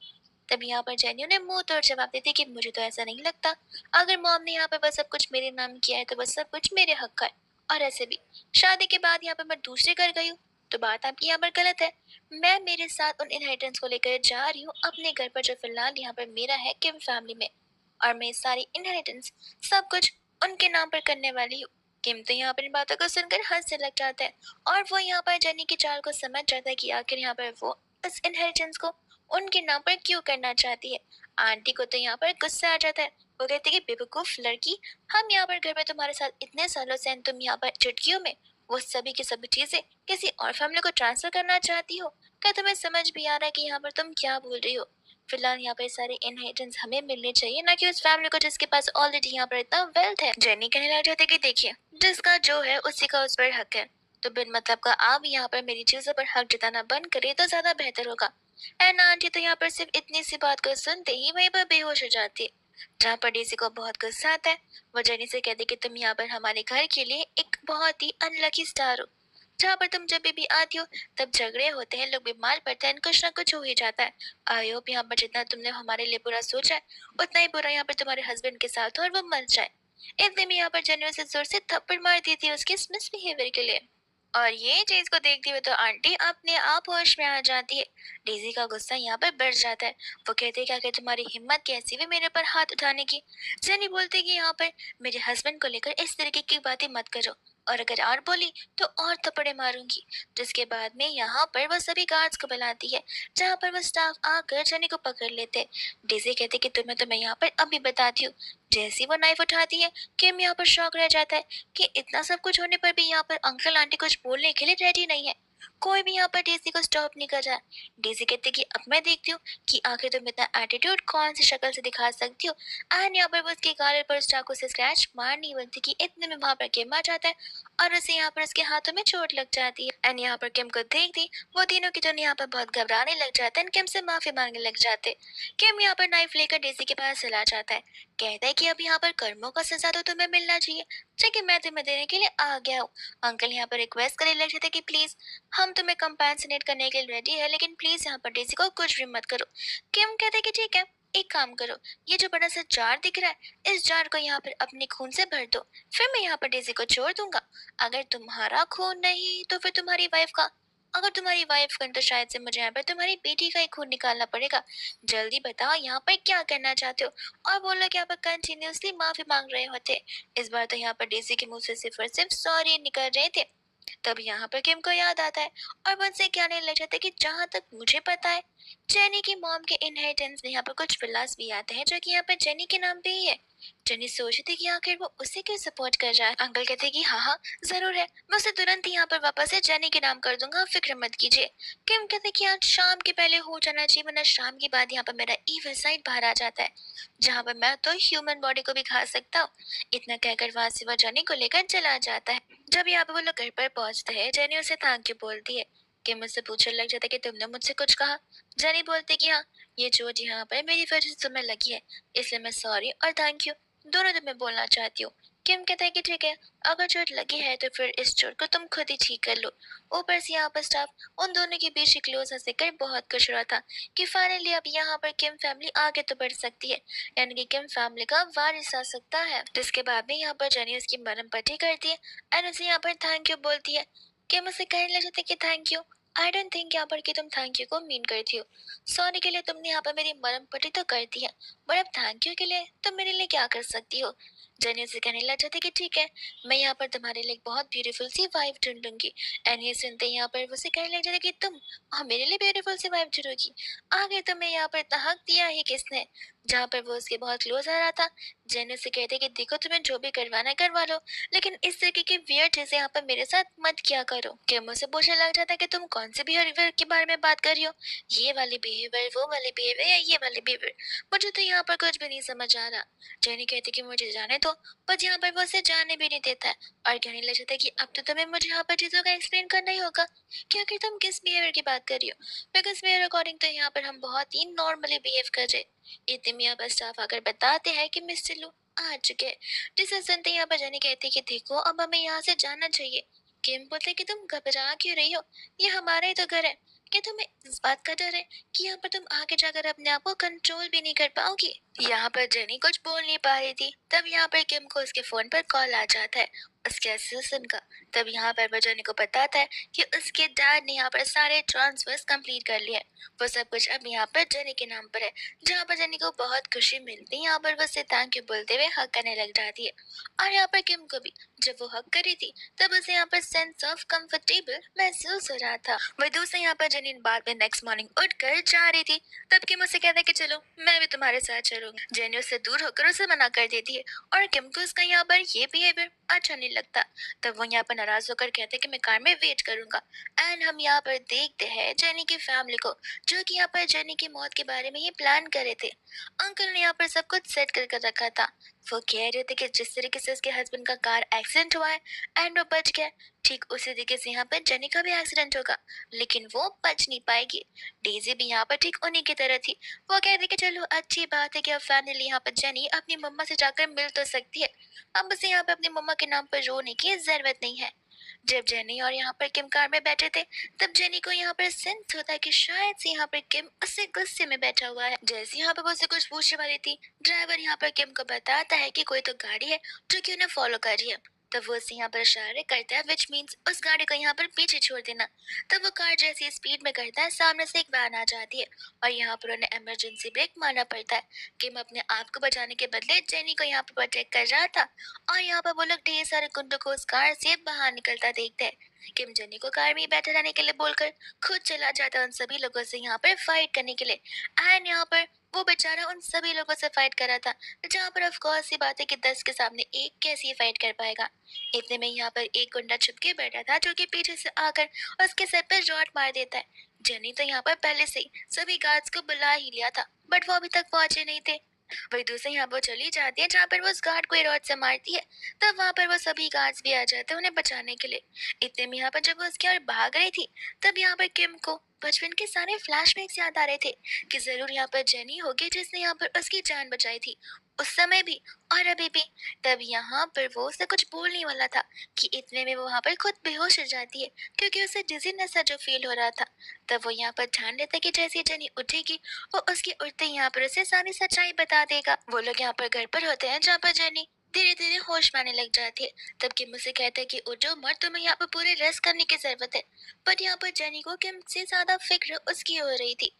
[SPEAKER 1] तभी यहाँ पर जेनी ने मुंह तोड़ जवाब देती कि मुझे तो ऐसा नहीं लगता, अगर मॉम ने यहाँ पर बस सब कुछ मेरे नाम किया है तो बस सब कुछ मेरे हक का है। और ऐसे भी शादी के बाद यहाँ पर मैं दूसरे घर गई हूँ, तो बात आपकी यहाँ पर गलत है। मैं मेरे साथ उन इनहेरिटेंस को लेकर जा रही हूँ अपने घर पर, जो फिलहाल यहाँ पर मेरा है किम फैमिली में, और मैं सारी इनहेरिटेंस सब कुछ उनके नाम पर करने वाली हूँ। किम तो यहाँ पर इन बातों को सुनकर हंसने लग जाता है और वो यहाँ पर जेनी की चाल को समझ जाता है कि आखिर यहाँ पर वो इस इनहेरिटेंस को उनके नाम पर क्यों करना चाहती है। आंटी को तो यहाँ पर गुस्सा आ जाता है। वो कहती है कि बेवकूफ लड़की, हम यहाँ पर घर में तुम्हारे साथ इतने सालों से हैं, तुम यहाँ पर चुटकियों में वो सभी की सभी चीजें किसी और फैमिली को ट्रांसफर करना चाहती हो? क्या तुम्हें समझ भी आ रहा है कि यहाँ पर तुम क्या बोल रही हो? फिलहाल यहाँ पर सारे इनहेरिटेंस हमें मिलने चाहिए, ना कि उस फैमिली को जिसके पास ऑलरेडी यहाँ पर इतना वेल्थ है। जेनी कहने लग जाती है कि देखिए, जिसका जो है उसी का उस पर हक है, तो बिन मतलब का आप यहाँ पर मेरी चीजों पर हक जताना बंद करे तो ज्यादा बेहतर होगा। एंड आंटी तो यहाँ पर सिर्फ इतनी सी बात को सुनते ही वहीं पर बेहोश हो जाती है। जहाँ पर डेजी को बहुत गुस्सा आता है, वो जेनी से कहती कि तुम यहाँ पर हमारे घर के लिए एक बहुत ही अनलकी स्टार हो, जहाँ पर तुम जब भी आती हो तब झगड़े होते हैं, लोग बीमार पड़ते हैं, कुछ ना कुछ हो ही जाता है। आई होप यहाँ पर जितना तुमने हमारे लिए बुरा सोचा है, उतना ही बुरा यहाँ पर तुम्हारे हस्बैंड के साथ हो और वो मर जाए। इतने में यहाँ पर जेनी उसे जोर से थप्पड़ मार दी थी उसके इस मिसबिहेवियर के लिए। और ये चीज को देखते हुए तो आंटी अपने आप होश में आ जाती है। डेजी का गुस्सा यहाँ पर बढ़ जाता है। वो कहते हैं कि आखिर तुम्हारी हिम्मत कैसी हुई मेरे पर हाथ उठाने की। जेनी बोलती है कि यहाँ पर मेरे हस्बैंड को लेकर इस तरीके की बातें मत करो, और अगर और बोली तो और थप्पड़े मारूंगी। जिसके बाद में यहाँ पर वो सभी गार्ड्स को बुलाती है, जहाँ पर वो स्टाफ आकर जेनी को पकड़ लेते हैं। डेजी कहते कि तुम्हें तो मैं यहाँ पर अभी बताती हूँ। जैसी वो नाइफ उठाती है, किम यहाँ पर शॉक रह जाता है कि इतना सब कुछ होने पर भी यहाँ पर अंकल आंटी कुछ बोलने के लिए रेडी नहीं है। कोई भी यहाँ पर डेजी को स्टॉप नहीं कर रहा। डेजी कहती कि अब मैं देखती हूँ कि आखिर तुम इतना एटीट्यूड कौन सी शक्ल से दिखा सकती हो। एंड यहाँ पर वो उसके गाल पर चाकू से स्क्रैच मारनी बनती कि इतने में वहां पर किम आ जाता है और उसे यहाँ पर उसके हाथों में चोट लग जाती है। एंड यहाँ पर किम को देखती वो तीनों की दोनों यहाँ पर बहुत घबराने लग जाते हैं, किम से माफी मांगने लग जाते। किम यहाँ पर नाइफ लेकर डेजी के पास चला जाता है, कहता है कि अब यहाँ पर कर्मों का सजा तो तुम्हें मिलना चाहिए, ठीक है मैं तुम्हें देने के लिए आ गया हूँ। अंकल यहाँ पर रिक्वेस्ट करने लग जाते कि प्लीज हम तुम्हें कंपेंसेट करने के लिए रेडी है, लेकिन प्लीज यहाँ पर डेजी को कुछ भी मत करो। किम कहते कि ठीक है, एक काम करो, ये जो बड़ा सा जार दिख रहा है इस जार को यहाँ पर अपने खून से भर दो, फिर मैं यहाँ पर डेजी को छोड़ दूंगा। अगर तुम्हारा खून नहीं तो फिर तुम्हारी वाइफ का, अगर तुम्हारी वाइफ का तो शायद से मुझे यहाँ पर तुम्हारी बेटी का ही खून निकालना पड़ेगा। जल्दी बताओ यहाँ पर क्या करना चाहते हो। और वो लोग यहाँ पर कंटिन्यूसली माफी मांग रहे होते। इस बार तो यहाँ पर डेजी के मुंह से सिर्फ और सिर्फ सॉरी निकल रहे थे। तब यहाँ पर किम को याद आता है और वो उनसे कहने लग जाता है कि जहाँ तक मुझे पता है, जेनी की मॉम के इनहेरिटेंस में यहाँ पर कुछ विलास भी आते हैं जो कि यहाँ पर जेनी के नाम पे ही है। जेनी सोच रही थी कि आखिर वो उसे क्यों सपोर्ट कर रहा है। अंकल कहते कि हाँ हाँ जरूर है, मैं उसे तुरंत ही यहाँ पर वापस से जेनी के नाम कर दूंगा, फिक्र मत कीजिए। किम कहते कि आज शाम के पहले हो जाना चाहिए, वरना शाम के बाद यहाँ पर मेरा ईविल साइड बाहर आ जाता है, जहाँ पर मैं तो ह्यूमन बॉडी को भी खा सकता हूँ। इतना कहकर वहां से वो जेनी को लेकर चला जाता है। जब यहाँ पे वो लोग घर पर पहुंचते हैं, जेनी उसे थैंक यू बोलती है। किम मुझसे पूछने लग जाता है कि तुमने मुझसे कुछ कहा। जेनी बोलती कि हाँ, ये चोट यहाँ पर मेरी वजह से तुम्हें लगी है, इसलिए मैं सॉरी और थैंक यू दोनों तुम्हें बोलना चाहती हूँ। किम कहता है कि ठीक है, अगर चोट लगी है तो फिर इस चोट को तुम खुद ही ठीक कर लो। ऊपर से यहाँ पर स्टाफ उन दोनों के बीच क्लोज हंस कर बहुत खुश रहा था कि फाइनली अब यहाँ पर किम फैमिली आगे तो बढ़ सकती है, यानी कि किम फैमिली का वारिस आ सकता है। जिसके बाद में यहाँ पर जेनी उसकी मरहम पट्टी करती है एंड उसे यहाँ पर थैंक यू बोलती है। किम उसे कहने लग जाती है कि thank you, I don't think यहाँ पर कि तुम थैंक यू को मीन करती हो। सॉरी के लिए तुमने यहाँ पर मेरी मरहम पट्टी तो कर दी है, पर अब थैंक यू के लिए तुम मेरे लिए क्या कर सकती हो। जेनी उसे कहने लग जाती कि ठीक है, मैं यहाँ पर तुम्हारे लिए एक बहुत ब्यूटीफुल सी वाइफ ढूंढूंगी। एंड ये सुनते ही यहाँ पर वो उसे कहने लग जाती कि तुम और मेरे लिए ब्यूटीफुल सी वाइफ ढूंढोगी। आगे तुम्हें यहाँ पर इतना हक दिया है किसने। जहाँ पर वो उसके बहुत क्लोज आ रहा था, जेनी उसे कहते कि देखो तुम्हें जो भी करवाना है करवा लो, लेकिन इस तरीके की वियर्ड चीजें यहाँ पर मेरे साथ मत किया करो। किम उसे पूछने लग जाता है कि तुम कौन से बिहेवियर के बारे में बात कर रही हो, ये वाली बिहेवियर, वो वाली बिहेवियर या ये वाली बिहेवियर, मुझे तो यहाँ पर कुछ भी नहीं समझ आ रहा। जेनी कहती कि मुझे जाने दो, पर यहाँ पर वो उसे जाने भी नहीं देता है और कहने लग जाता है कि अब तो तुम्हें मुझे यहाँ पर चीजों का एक्सप्लेन करना ही होगा कि आखिर तुम किस बिहेवियर की बात कर रही हो, बिकॉज मेरे अकॉर्डिंग तो यहाँ पर हम बहुत ही नॉर्मली बिहेव कर रहे। इतने में यहाँ पर स्टाफ आकर बताते हैं कि मिस्टर लू आ चुके हैं। जिसे सुनते ही यहाँ पर जेनी कहती है कि देखो अब हमें यहाँ से जाना चाहिए। किम बोलते कि तुम घबरा क्यों रही हो, ये हमारा ही तो घर है। क्या तुम्हें इस बात का डर है कि यहाँ पर तुम आगे जाकर अपने आप को कंट्रोल भी नहीं कर पाओगी। यहाँ पर जेनी कुछ बोल नहीं पा रही थी, तब यहाँ पर किम को उसके फोन पर कॉल आ जाता है उसके असिस्टेंट का। तब यहाँ पर वो जेनी को बताता है कि उसके डैड ने यहाँ पर सारे ट्रांसफर्स कंप्लीट कर लिए। वो सब कुछ अब यहाँ पर जेनी के नाम पर है, जहाँ पर जेनी को बहुत खुशी मिलती है। यहाँ पर वो उसे थैंक यू बोलते हुए हक करने लग जाती है। और यहाँ पर किम को भी जब वो हक करी थी, तब उसे यहाँ पर सेंस ऑफ कंफर्टेबल महसूस हो रहा था। वही दूसरे यहाँ पर जेनी बाद में नेक्स्ट मॉर्निंग उठकर जा रही थी, तब किम उसे कहता है कि चलो मैं भी तुम्हारे साथ चलूंगी। जेनी उससे दूर होकर उसे मना कर देती है और किम को उसका यहाँ पर ये बिहेवियर अच्छा नहीं लगता। तब वो यहाँ पर नाराज होकर कहते हैं कि मैं कार में वेट करूंगा। एंड हम यहाँ पर देखते हैं जेनी की फैमिली को, जो कि यहाँ पर जेनी की मौत के बारे में ही प्लान कर रहे थे। अंकल ने यहाँ पर सब कुछ सेट कर कर रखा था। वो कह रहे थे कि जिस तरीके से उसके हस्बैंड का कार एक्सीडेंट हुआ है एंड वो बच गया, ठीक उसी तरीके से यहाँ पर जेनी का भी एक्सीडेंट होगा, लेकिन वो बच नहीं पाएगी। डेजी भी यहाँ पर ठीक उन्हीं की तरह थी। वो कहती कि चलो अच्छी बात है कि अब फाइनली यहाँ पर जेनी अपनी मम्मा से जाकर मिल तो सकती है, अब उसे यहाँ पे अपनी मम्मा के नाम पर रोने की जरूरत नहीं है। जब जेनी और यहाँ पर किम कार में बैठे थे, तब जेनी को यहाँ पर सेंस होता है कि शायद से यहाँ पर किम उससे गुस्से में बैठा हुआ है। जैसे यहाँ पर वो उससे कुछ पूछने वाली थी, ड्राइवर यहाँ पर किम को बताता है कि कोई तो गाड़ी है जो कि उन्हें फॉलो कर रही है। तब वो उसे यहाँ पर इशारे करता है, विच मीन्स उस गाड़ी को यहाँ पर पीछे छोड़ देना। तब वो कार जैसी स्पीड में करता है, सामने से एक वैन आ जाती है और यहाँ पर उन्हें इमरजेंसी ब्रेक मारना पड़ता है। किम अपने आप को बचाने के बदले जेनी को यहाँ पर प्रोटेक्ट कर रहा था और यहाँ पर वो लोग ढेर सारे गुंडों को उस कार से बाहर निकलता देखते हैं। किम जेनी को कार में ही बैठे रहने के लिए बोलकर खुद चला जाता है उन सभी लोगों से यहाँ पर फाइट करने के लिए। एंड यहाँ पर वो बेचारा उन सभी लोगों से फाइट कर रहा था, जहाँ पर ऑफ कोर्स सी बात है कि 10 के सामने एक कैसे फाइट कर पाएगा। इतने में यहाँ पर एक गुंडा छुप के बैठा था, जो कि पीछे से आकर उसके सर पर रॉड मार देता है। जेनी तो यहाँ पर पहले से ही सभी गार्ड्स को बुला ही लिया था, बट वो अभी तक पहुंचे नहीं थे। वही दूसरे यहाँ पर चली जाती है, जहाँ पर वो उस गार्ड को रॉड से मारती है। तब वहाँ पर वो सभी गार्ड्स भी आ जाते हैं उन्हें बचाने के लिए। इतने में यहाँ पर जब वो उसकी ओर भाग रही थी, तब यहाँ पर किम को बचपन के सारे फ्लैशबैक्स याद आ रहे थे कि जरूर यहाँ पर जेनी होगी जिसने यहाँ पर उसकी जान बचाई थी, उस समय भी और अभी भी। तब यहाँ पर वो उससे कुछ बोलने वाला था कि इतने में वो वहाँ पर खुद बेहोश हो जाती है, क्योंकि उसे डिजीनेस सा जो फील हो रहा था। तब वो यहाँ पर ठान लेता है कि जैसे ही जेनी उठेगी, वो उसके उठते ही यहाँ पर उसे सारी सच्चाई बता देगा। वो लोग यहाँ पर घर पर होते हैं, जहाँ पर जेनी धीरे धीरे होश में आने लग जाती है। तब किम उसे कहता है कि उठो मत, तुम्हें यहाँ पर पूरे रेस्ट करने की जरूरत है। पर यहाँ पर जेनी को किम से ज्यादा फिक्र उसकी हो रही थी।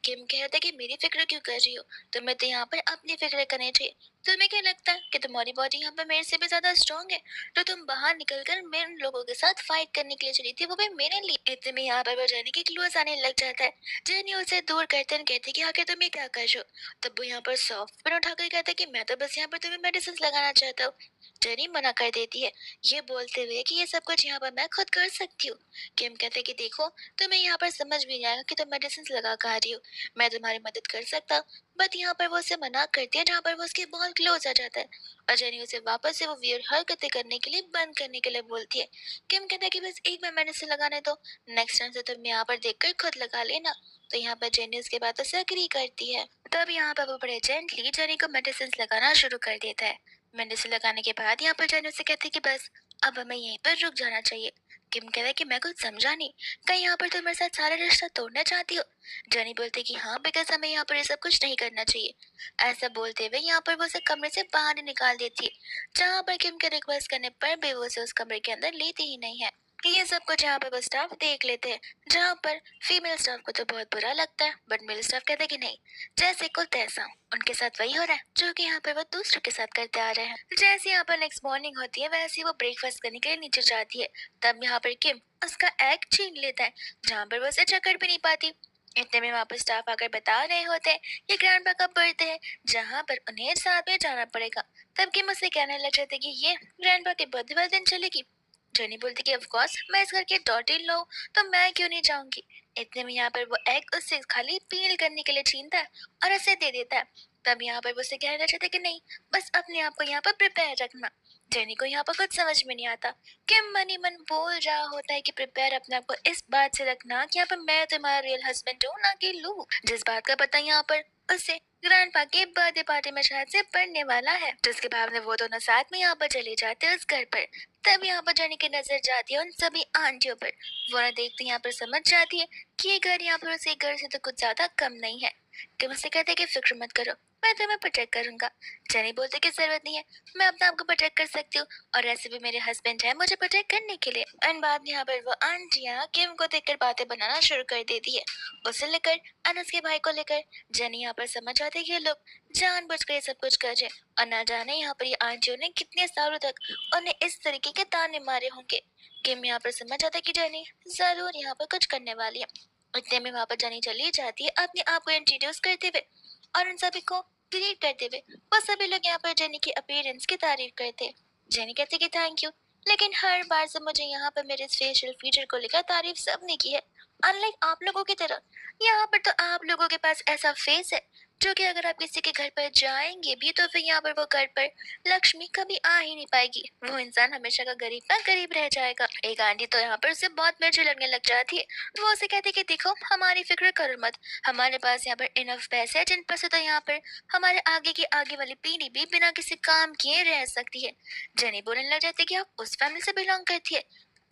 [SPEAKER 1] किम कहता है कि मेरी फिक्र क्यों कर रही हो, तुम्हें तो यहाँ पर अपनी फिक्र करनी चाहिए। तुम्हें क्या लगता है कि तुम्हारी बॉडी यहाँ पे मेरे से भी ज्यादा स्ट्रांग है, तो तुम बाहर निकलकर मेरे लोगों के साथ फाइट करने के लिए चली थी, वो भी मेरे लिए। इतने में यहाँ पर वो जेनी के क्लोज आने लग जाता है। जेनी उसे दूर करते हैं, कहती कि आखिर तुम ये क्या कर रहे हो। तब वो यहाँ पर सॉफ्ट पिन उठाकर कहता है कि मैं तो बस यहाँ पर तुम्हें मेडिसिन लगाना चाहता हूँ। जेनी मना कर देती है, ये बोलते हुए कि ये सब कुछ यहाँ पर मैं खुद कर सकती हूँ। किम कहते कि देखो, तुम्हें यहाँ पर समझ भी नहीं आएगा कि तुम मेडिसिन लगा कर आ रही हो, मैं तुम्हारी मदद कर सकता। बट यहाँ पर वो उसे मना करती है, जहाँ पर वो उसके बहुत क्लोज आ जाता है। और जेनी उसे वापस से वो वियर हरकतें करने के लिए बंद करने के लिए बोलती है। किम कहता है कि बस एक बार मेडिसिन लगाने दो, नेक्स्ट टाइम से तुम यहाँ पर देखकर खुद लगा लेना। तो यहाँ पर जेनी उसके बातों से अग्री करती है। तब यहाँ पर वो बड़े जेंटली जेनी को मेडिसिन लगाना शुरू कर देता है। मेडिसिन लगाने के बाद यहाँ पर जेनी उसे कहती है कि बस अब हमें यहीं पर रुक जाना चाहिए। किम कहता है कि मैं कुछ समझा नहीं, कहीं यहाँ पर तुम मेरे साथ सारा रिश्ता तोड़ना चाहती हो। जेनी बोलती कि हाँ, बिकॉज हमें यहाँ पर ये सब कुछ नहीं करना चाहिए। ऐसा बोलते हुए यहाँ पर वो उसे कमरे से बाहर ही निकाल देती है, जहाँ पर किम के रिक्वेस्ट करने पर भी वो उसे उस कमरे के अंदर लेती ही नहीं है। ये सब कुछ यहाँ पर वो स्टाफ देख लेते हैं, जहाँ पर फीमेल स्टाफ को तो बहुत बुरा लगता है, बट मेल स्टाफ कहते हैं कि नहीं, जैसे को तैसा। उनके साथ वही हो रहा है जो कि यहाँ पर वो दूसरे के साथ करते आ रहे हैं। जैसे यहाँ पर नेक्स्ट मॉर्निंग होती है, वैसे ही वो ब्रेकफास्ट करने के लिए नीचे जाती है। तब यहाँ पर किम उसका एग छीन लेता है, जहाँ पर वो उसे जकड़ भी नहीं पाती। इतने में वापस स्टाफ आकर बता रहे होते हैं ये ग्रैंडपा का बर्थडे है, जहाँ पर उन्हें साथ में जाना पड़ेगा। तब किम उसे कहने लग जाते कि ये ग्रैंडपा के बर्थडे वाले दिन चलेगी। जॉनी बोलती कि ऑफ कोर्स मैं इस घर की डॉटर इन लॉ हूँ, तो मैं क्यों नहीं जाऊंगी। इतने में यहाँ पर वो एग उससे खाली पील करने के लिए छीनता है और उसे दे देता है। तब यहाँ पर वो उसे कहने लग जाता है कि नहीं, बस अपने आप को यहाँ पर प्रिपेयर रखना। जेनी को यहाँ पर कुछ समझ में नहीं आता। किम मन ही मन बोल रहा होता है कि प्रिपेयर अपने आप को इस बात से रखना कि यहाँ पर मैं तुम्हारा रियल हस्बैंड हूँ, ना कि लू, जिस बात का पता यहाँ पर उसे ग्रैंडपा के बर्थडे पार्टी में शायद से पड़ने वाला है। जिसके बाद में वो दोनों साथ में यहाँ पर चले जाते हैं उस घर पर। तब यहाँ पर जेनी की नजर जाती है उन सभी आंटियों पर। वो ना देखते यहाँ पर समझ जाती है कि ये घर यहाँ पर उसे घर से तो कुछ ज्यादा कम नहीं है। किम उससे कहते कि फिक्र मत करो, मैं तुम्हें प्रोटेक्ट करूंगा। जेनी बोलते कि जरूरत नहीं है, मैं अपने आप को प्रोटेक्ट कर सकती हूँ, और ऐसे भी मेरे हस्बैंड है मुझे प्रोटेक्ट करने के लिए। एंड बाद में यहाँ पर वो आंटियाँ किम को देखकर बातें बनाना शुरू कर देती है, उसे लेकर अनस के भाई को लेकर। जेनी यहाँ पर समझ आती है कि ये लोग जानबूझकर ये सब कुछ कर रहे, और ना जाने यहाँ पर ये आंटियों ने कितने सालों तक उन्हें इस तरीके के ताने मारे होंगे। किम यहाँ पर समझ आता है कि जेनी जरूर यहाँ पर कुछ करने वाली है। इतने में वहाँ पर जेनी चली जाती है अपने आप को इंट्रोड्यूस करते हुए, और उन सभी को ग्रीट करते हुए। वो सभी लोग यहाँ पर जेनी की अपीयरेंस की तारीफ करते। जेनी कहती कि थैंक यू, लेकिन हर बार से मुझे यहाँ पर मेरे फेशियल फीचर को लेकर तारीफ सबने की है, अनलाइक आप लोगों की तरह। यहाँ पर तो आप लोगों के पास ऐसा फेस है जो कि अगर आप किसी के घर पर जाएंगे भी तो फिर यहाँ पर वो घर पर लक्ष्मी कभी आ ही नहीं पाएगी, वो इंसान हमेशा का गरीब का गरीब रह जाएगा। एक आंटी तो यहाँ पर उसे बहुत मिर्ची लगने लग जाती है। वो उसे कहती कि देखो, हमारी फिक्र करो मत, हमारे पास यहाँ पर इनफ पैसे है जिन पर से तो यहाँ पर हमारे आगे की आगे वाली पीढ़ी भी बिना किसी काम किए रह सकती है। जेनी बोलने लग जाती है कि आप उस फैमिली से बिलोंग करती है,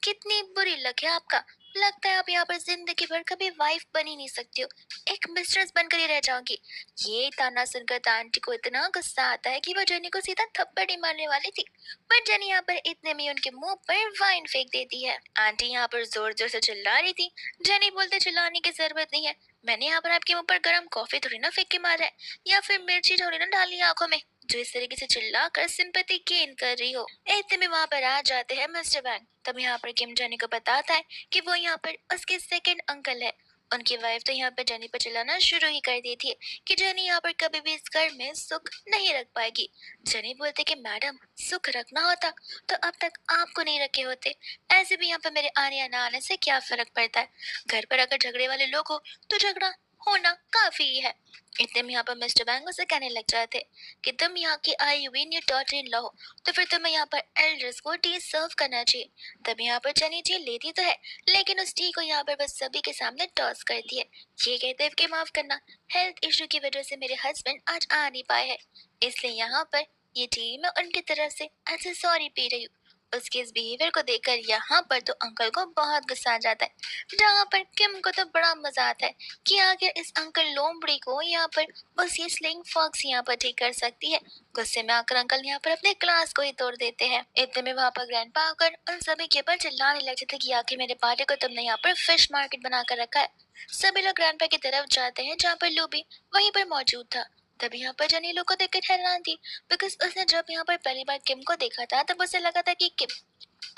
[SPEAKER 1] कितनी बुरी लक है आपका, लगता है आप यहाँ पर जिंदगी भर कभी वाइफ बन ही नहीं सकती हो, एक मिस्ट्रेस बनकर ही रह जाओगी। ये ताना सुनकर आंटी को इतना गुस्सा आता है कि वो जेनी को सीधा थप्पड़ ही मारने वाली थी, पर जेनी यहाँ पर इतने में उनके मुंह पर वाइन फेंक देती है। आंटी यहाँ पर जोर जोर से चिल्ला रही थी। जेनी बोलते चिल्लाने की जरूरत नहीं है, मैंने यहाँ पर आपके मुंह पर गर्म कॉफी थोड़ी ना फेंक के मारा है, या फिर मिर्ची थोड़ी ना डाली आंखों में जो इस तरीके से चिल्ला कर सिंपैथी गेन कर रही हो। इतने में वहाँ पर आ जाते हैं मिस्टर वैंग। तब यहाँ पर किम जेनी को बताता है कि वो यहाँ पर उसके सेकंड अंकल है। उनकी वाइफ तो यहाँ पर जेनी पर चिल्लाना शुरू ही कर दी थी कि जेनी यहाँ पर कभी भी इस घर में सुख नहीं रख पाएगी। जेनी बोलते कि मैडम, सुख रखना होता तो अब तक आपको नहीं रखे होते, ऐसे भी यहाँ पर मेरे आने या ना आने से क्या फर्क पड़ता है, घर पर अगर झगड़े वाले लोग हो तो झगड़ा होना काफी है। इतने में यहाँ पर मिस्टर बैंग उसे कहने लग जाते कि तुम यहाँ की आई हुई न्यू डॉटर इन लॉ हो, तो फिर तुम्हें यहाँ पर एल्डर्स को टी सर्व करना चाहिए। तब यहाँ पर जेनी टी लेती तो है, लेकिन उस टी को यहाँ पर बस सभी के सामने टॉस करती है, ये कहते हैं कि माफ करना, हेल्थ इशू की वजह से मेरे हस्बैंड आज आ नहीं पाए हैं, इसलिए यहाँ पर ये टी मैं उनकी तरफ से ऐसे सॉरी पी रही हूँ। उसके इस बिहेवियर को देखकर यहाँ पर तो अंकल को बहुत गुस्सा आ जाता है, जहाँ पर किम को तो बड़ा मजा आता है कि आखिर इस अंकल लोमड़ी को यहाँ पर बस ये स्लिंग फॉक्स यहाँ पर ठीक कर सकती है। गुस्से में आकर अंकल यहाँ पर अपने क्लास को ही तोड़ देते हैं। इतने में वहाँ पर ग्रैंडपा आकर उन सभी के ऊपर चिल्लाने लग जाते कि आखिर मेरे पार्टी को तुमने यहाँ पर फिश मार्केट बना कर रखा है। सभी लोग ग्रैंडपा की तरफ जाते हैं, जहाँ पर लूबी वहीं पर मौजूद था। तभी यहाँ पर जनी लोग को देखकर हैरान थी, बिकॉज उसने जब यहाँ पर पहली बार किम को देखा था तब उसे लगा था कि किम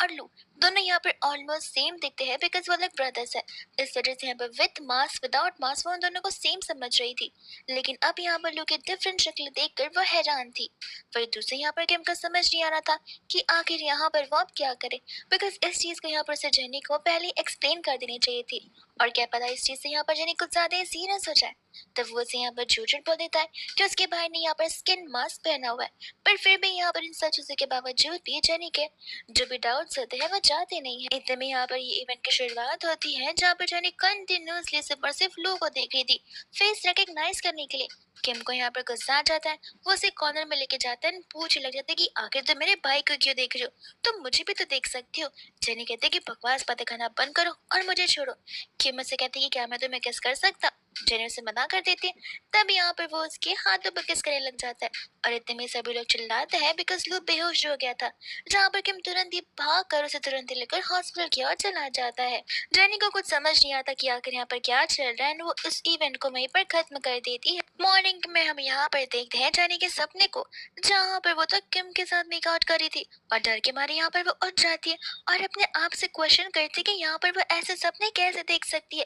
[SPEAKER 1] और लू दोनों यहाँ पर ऑलमोस्ट सेम दिखते हैं, बिकॉज वो लोग ब्रदर्स है। इस वजह से यहाँ पर विद मास्क विदाउट मास्क वो उन दोनों को सेम समझ रही थी। लेकिन अब यहाँ पर लू की डिफरेंट शक्ल देखकर वो हैरान थी। वही दूसरे यहाँ पर किम को समझ नहीं आ रहा था कि आखिर यहाँ पर वो अब क्या करे, बिकॉज इस चीज को यहाँ पर उसे जेनी को पहले एक्सप्लेन कर देनी चाहिए थी। और क्या पता इस चीज से यहाँ पर जेनी कुछ ज्यादा ही सीरियस हो जाए। तब वो उसे यहाँ पर झूठ बोल देता है कि उसके भाई ने यहाँ पर स्किन मास्क पहना हुआ है। पर फिर भी यहाँ पर इन सब चीजों के बावजूद भी जेनी के जो भी डाउट्स होते हैं वो जाते नहीं है। इतने में यहाँ पर ये इवेंट की शुरुआत होती है, जहाँ पर जेनी कंटिन्यूसली सिर्फ और सिर्फ लो को देख रही थी फेस रिकग्नाइज करने के लिए। किम को यहाँ पर गुस्सा आ जाता है, वो उसे कॉर्नर में लेके जाता है, पूछने लग जाता है कि आखिर तुम मेरे भाई को क्यों देख रहे हो, तुम मुझे भी तो देख सकती हो। जेनी कहते हैं कि बकवास बातें करना बंद करो और मुझे छोड़ो। किम मुझसे कहती है कि क्या मैं तुम्हें किस कर सकता। जेनी उसे मना कर देती है। तब यहाँ पर वो उसके हाथों पर किस करने लग जाता है और इतने में सभी लोग चिल्लाते हैं बिकॉज लू बेहोश हो गया था। जहाँ पर किम तुरंत ही भाग कर उसे तुरंत ही लेकर हॉस्पिटल की ओर चला जाता है। जेनी को कुछ समझ नहीं आता कि आखिर यहाँ पर क्या चल रहा है, और वो इस इवेंट को वहीं पर खत्म कर देती है। मॉर्निंग में हम यहाँ पर देखते हैं जेनी के सपने को, जहाँ पर वो तो किम के साथ मेकआउट कर रही थी और डर के मारे यहाँ पर वो उठ जाती है और अपने आप से क्वेश्चन करती है कि यहाँ पर वो ऐसे सपने कैसे देख सकती है।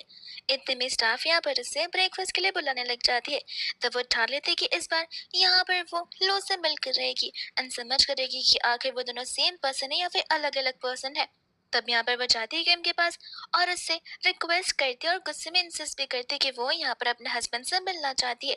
[SPEAKER 1] इतने में स्टाफ यहाँ पर उसे ब्रेकफास्ट के लिए बुलाने लग जाती है। तब वो ठान लेते कि इस बार यहाँ पर वो लो से मिलकर रहेगी एंड समझ करेगी कि आखिर वो दोनों सेम पर्सन है या फिर अलग अलग पर्सन है। तब यहाँ पर वो जाती है किम के पास और उससे रिक्वेस्ट करती है और गुस्से में इंसिस्ट भी करती है कि वो यहाँ पर अपने हस्बैंड से मिलना चाहती है।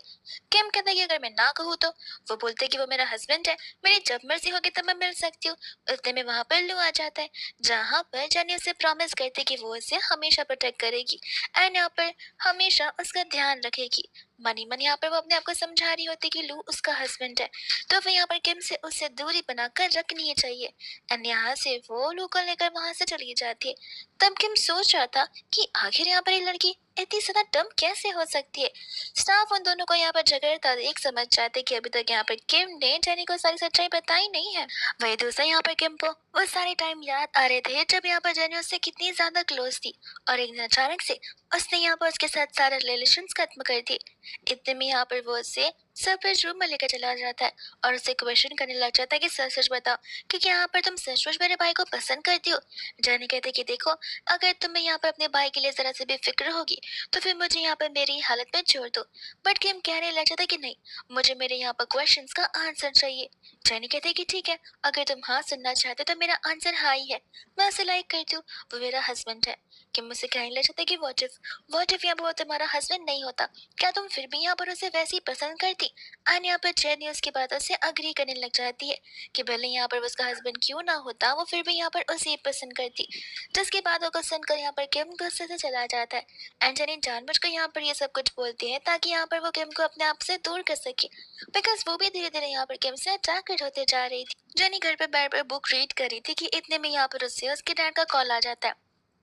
[SPEAKER 1] किम कहता है कि अगर मैं ना कहूँ तो। वो बोलते हैं कि वो मेरा हस्बैंड है, मेरी जब मर्जी होगी तब मैं मिल सकती हूँ। उतने में वहाँ पर लू आ जाता है, जहाँ पर जानी उसे प्रॉमिस करती है कि वो उसे हमेशा प्रोटेक्ट करेगी एंड यहाँ पर हमेशा उसका ध्यान रखेगी। मनी मन यहाँ पर वो अपने आप को समझा रही होती कि लू उसका हस्बैंड है, तो फिर यहाँ पर किम से उससे दूरी बनाकर रखनी चाहिए। एंड यहाँ से वो लू को लेकर वहां से चली जाती है। तब किम सोच रहा था कि आखिर यहाँ पर ये लड़की इतनी ज्यादा डम कैसे हो सकती है। स्टाफ उन दोनों को यहाँ पर झगड़ता देख समझ जाते कि अभी तक यहाँ पर किम ने जेनी को सारी सच्चाई बताई नहीं है। वही दूसरा यहाँ पर किम को वो सारे टाइम याद आ रहे थे जब यहाँ पर जेनी उससे कितनी ज्यादा क्लोज थी और एक दिन अचानक से उसने यहाँ पर उसके साथ सारे रिलेशन खत्म कर दिए। इतने में यहाँ पर वो उसे सरप्राइज रूम में लेकर चला जाता है और उसे क्वेश्चन करने लग जाता है कि सच सच बताओ कि क्या यहाँ पर तुम सचमुच मेरे भाई को पसंद करती हो। जानी कहते कि देखो, अगर तुम्हें यहाँ पर अपने भाई के लिए जरा से भी फिक्र होगी तो फिर मुझे यहाँ पर मेरी हालत में छोड़ दो। बट किम कहने लग जाता कि नहीं, मुझे मेरे यहाँ पर क्वेश्चंस का आंसर चाहिए। जानी कहते कि ठीक है, अगर तुम हाँ सुनना चाहते तो मेरा आंसर हाँ ही है, मैं उसे लाइक करती हूँ, वो मेरा हस्बैंड है। किम मुझसे कहने लग जाता कि वॉट इफ यहाँ पर वो तुम्हारा हस्बैंड नहीं होता, क्या तुम फिर भी यहाँ पर उसे वैसे ही पसंद करती। एंड यहाँ पर जेनी उसकी बातों से अग्री करने लग जाती है कि भले यहाँ पर उसका हस्बैंड क्यों ना होता, वो फिर भी यहाँ पर उसे ही पसंद करती। जिसकी बातों को सुनकर यहाँ पर किम गुस्से से चला जाता है एंड जेनी जानबूझकर यहाँ पर ये सब कुछ बोलती है ताकि यहाँ पर वो किम को अपने आप से दूर कर सके, बिकॉज वो भी धीरे धीरे यहाँ पर किम से अट्रैक्टेड होते जा रही थी। जेनी घर पे बैठ कर बुक रीड कर रही थी कि इतने में यहाँ पर उससे उसके डैड का कॉल आ जाता है,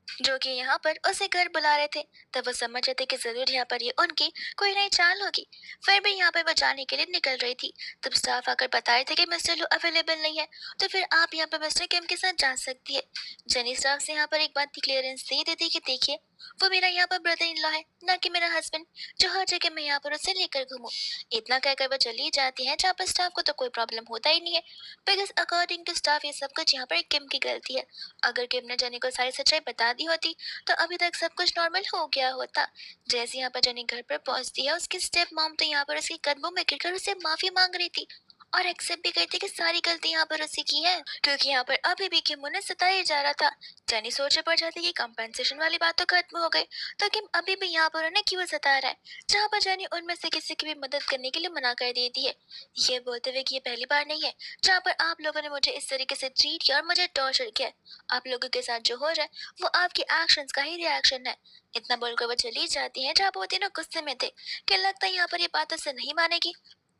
[SPEAKER 1] जो कि यहाँ पर उसे घर बुला रहे थे। तब वो समझ जाते कि जरूर यहाँ पर ये उनकी कोई नई चाल होगी। फिर भी यहाँ पर वो जाने के लिए निकल रही थी। तब स्टाफ आकर बता रहे थे कि मिस्टर लू अवेलेबल नहीं है, तो फिर आप यहाँ पर मिस्टर किम के साथ जा सकती है। जेनी स्टाफ से यहाँ पर एक बात की क्लियरेंस दे देती कि देखिए, वो मेरा यहाँ पर ब्रदर इन लॉ है, ना कि मेरा हस्बैंड, जो हर जगह मैं यहाँ पर उसे लेकर घूमूं। इतना कहकर वो चली जाती है, जहाँ पर स्टाफ को तो कोई प्रॉब्लम होता ही नहीं है, बिकॉज अकॉर्डिंग टू स्टाफ ये सब कुछ यहाँ पर किम की गलती है। अगर किम ने जेनी को सारी सच्चाई बता दी होती तो अभी तक सब कुछ नॉर्मल हो गया होता। जैसे यहाँ पर जेनी घर पर पहुंचती है, उसकी स्टेप मॉम तो यहाँ पर उसके कदमों में गिरकर उसे माफी मांग रही थी और एक्सेप्ट भी करती कि सारी गलती यहाँ पर उसी की है, क्योंकि यहाँ पर अभी भी किम उन्हें सताया जा रहा था। जेनी सोचे पड़ जाती कि कंपेंसेशन वाली बात तो खत्म हो गई, तो किम अभी भी यहाँ पर उन्हें क्यों सता रहा है, जहाँ पर जेनी उनमें से किसी की भी मदद करने के लिए मना कर देती है, ये बोलते हुए कि ये पहली बार नहीं है जहाँ पर आप लोगों ने मुझे इस तरीके से ट्रीट किया और मुझे टॉर्चर किया। आप लोगों के साथ जो हो रहा है वो आपके एक्शंस का ही रिएक्शन है। इतना बोलकर वो चली जाती है, जहाँ पर वो तीनों गुस्से में थे कि लगता है यहाँ पर ये बातों से नहीं मानेगी,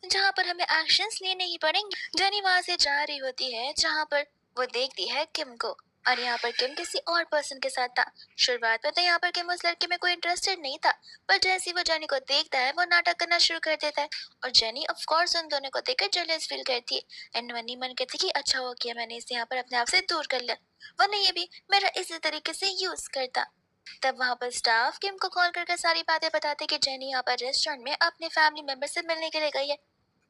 [SPEAKER 1] जहाँ पर हमें एक्शंस लेने ही पड़ेंगे। जेनी वहां से जा रही होती है, जहाँ पर वो देखती है किम को, और यहाँ पर किम किसी और पर्सन के साथ था। शुरुआत में तो यहाँ पर किम उस लड़के में कोई इंटरेस्टेड नहीं था, पर जैसे ही वो जेनी को देखता है वो नाटक करना शुरू कर देता है और जेनी ऑफ कोर्स उन दोनों को देखकर जेलस फील करती है एंड मनी मन कहती कि अच्छा हो किया मैंने इसे यहाँ पर अपने आप से दूर कर लिया, वरना ये भी मेरा इसी तरीके से यूज करता। तब वहाँ पर स्टाफ किम को कॉल करके सारी बातें बताते कि जेनी यहाँ पर रेस्टोरेंट में अपने फैमिली मेंबर से मिलने के लिए गई है।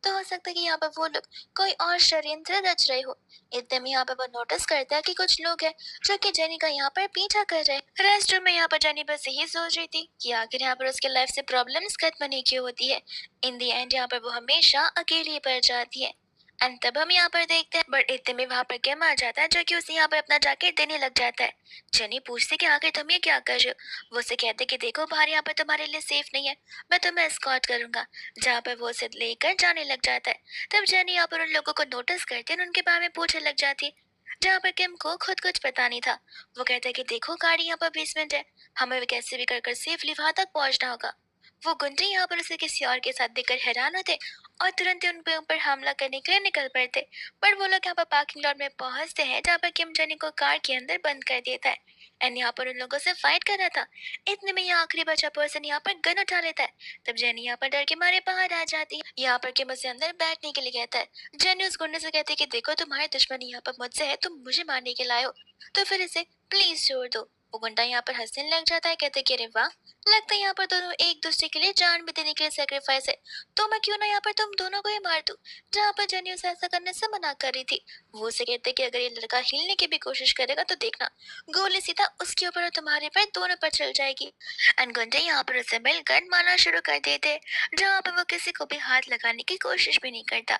[SPEAKER 1] तो हो सकता है कि यहाँ पर वो लोग कोई और षड्यंत्र रच रहे हो। इतने में यहाँ पर वो नोटिस करता है कि कुछ लोग हैं जो कि जेनी का यहाँ पर पीछा कर रहे हैं। रेस्टोरेंट में यहाँ पर जेनी बस यही सोच रही थी कि आखिर यहाँ पर उसके लाइफ से प्रॉब्लम्स खत्म नहीं क्यों होती है। इन दी एंड यहाँ पर वो हमेशा अकेली ही पड़ जाती है। एंड तब हम यहाँ पर देखते हैं बट इतने में वहां पर किम आ जाता है जो कि उसे यहाँ पर अपना जैकेट देने लग जाता है। जेनी पूछती कि आखिर तुम ये क्या कर रहे हो। वो उसे कहते कि देखो बाहर यहाँ पर तुम्हारे लिए सेफ नहीं है, मैं तुम्हें एस्कॉर्ट करूंगा। जहाँ पर वो उसे लेकर जाने लग जाता है। तब जेनी यहाँ पर उन लोगों को नोटिस करती है और उनके बारे में पूछने लग जाती है। जहाँ पर किम को खुद कुछ पता नहीं था। वो कहता है कि देखो गाड़ी यहाँ पर बेसमेंट है, हमें भी कैसे भी कर सेफली वहां तक पहुंचना होगा। वो गुंडे यहाँ पर उसे किसी और के साथ देखकर हैरान होते और तुरंत ही उनके ऊपर हमला करने के लिए निकल पड़ते। पर वो लोग यहाँ पर पार्किंग लॉट में पहुंचते हैं जहाँ पर किम जेनी को कार के अंदर बंद कर देता है। एंड यहाँ पर उन लोगों से फाइट कर रहा था। इतने में यहाँ आखिरी बचा पर्सन यहाँ पर गन उठा लेता है। तब जेनी यहाँ पर डर के मारे बाहर आ जाती है। यहाँ पर किम उसे अंदर बैठने के लिए कहता है। जेनी उस गुंडे से कहती है कि देखो तुम्हारी दुश्मनी यहाँ पर मुझसे है, तुम मुझे मारने के लाए हो, तो फिर इसे प्लीज छोड़ दो। वो गुंडा यहाँ पर हंसने लग जाता है, कहते कि अरे वाह, लगता है यहाँ पर दोनों एक दूसरे के लिए जान भी देने के लिए सेक्रीफाइस है। तो मैं क्यों ना यहाँ पर तुम दोनों को ही मार दूं। जहाँ पर जेनी उसे ऐसा करने से मना कर रही थी। वो उसे कहते कि अगर ये लड़का हिलने की भी कोशिश करेगा तो देखना, गोली सीधा उसके ऊपर और तुम्हारे पर दोनों पर चल जाएगी। एंड गुंडे यहाँ पर उसे मिलकर मारना शुरू कर देते, जहाँ पर वो किसी को भी हाथ लगाने की कोशिश भी नहीं करता।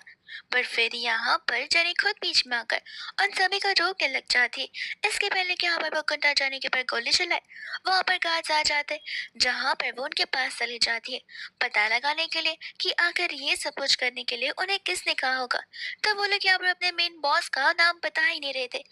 [SPEAKER 1] पर फिर यहाँ पर जेनी खुद बीच में आकर उन सभी को रोकने लग जाती। इसके पहले कि यहाँ पर वो गुंडा जेनी के ऊपर गोली चलाए, वहाँ पर गार्ड्स आ जाते, जहाँ पर वो उनके पास चली जाती है पता लगाने के लिए कि आखिर ये सब कुछ करने के लिए उन्हें किसने कहा होगा। तो वो लोग यहाँ पर अपने मेन बॉस का नाम बता ही नहीं रहे थे।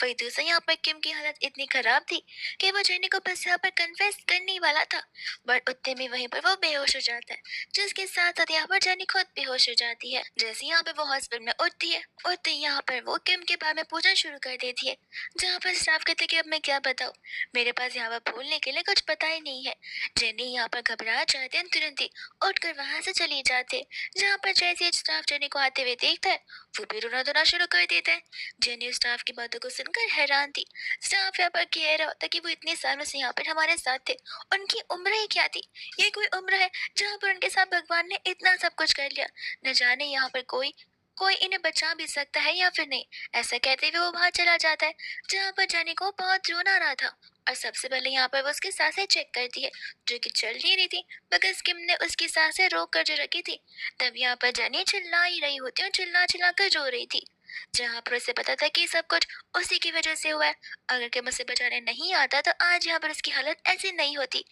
[SPEAKER 1] वही दूसरा यहाँ पर किम की हालत इतनी खराब थी कि वो जेनी को बस यहाँ पर कन्फेस करने ही वाला था, बट उतने में वहीं पर वो बेहोश हो जाता है, जिसके साथ साथ यहाँ पर जेनी खुद बेहोश हो जाती है। जैसे यहाँ पे वो हॉस्पिटल में उठती है, उठते ही यहाँ पर वो किम के बारे में पूछना शुरू कर देती है। जहाँ पर स्टाफ कहते कि अब मैं क्या बताऊँ, मेरे पास यहाँ पर बोलने के लिए कुछ पता ही नहीं है। जेनी यहाँ पर घबरा जाते हैं, तुरंत ही उठकर वहां से चली जाते। जहाँ पर जैसे स्टाफ जेनी को आते हुए देखता है, वो भी रोना धोना शुरू कर देता है। जेनी स्टाफ की बातों को सुनकर हैरान थी। स्टाफ यहाँ पर कह रहा होता कि वो इतने सालों से यहाँ पर हमारे साथ थे, उनकी उम्र ही क्या थी। ये कोई उम्र है जहाँ पर उनके साथ भगवान ने इतना सब कुछ कर लिया, न जाने यहाँ पर कोई कोई इन्हें बचा भी सकता है या फिर नहीं। ऐसा कहते हुए वो बाहर चला जाता है, जहाँ पर जेनी को बहुत रोना आ रहा था। और सबसे पहले यहाँ पर वो उसकी सांसें चेक करती है, जो कि चल नहीं रही थी, बिकॉज किम ने उसकी सांसें रोक कर जो रखी थी। तब यहाँ पर जेनी चिल्ला ही रही होती और चिल्ला चिल्ला कर रो रही थी। जहाँ पर उसे पता था कि सब कुछ उसी की वजह से हुआ है। अगर किम उसे बचाने नहीं आता तो आज यहाँ पर उसकी हालत ऐसी नहीं होती।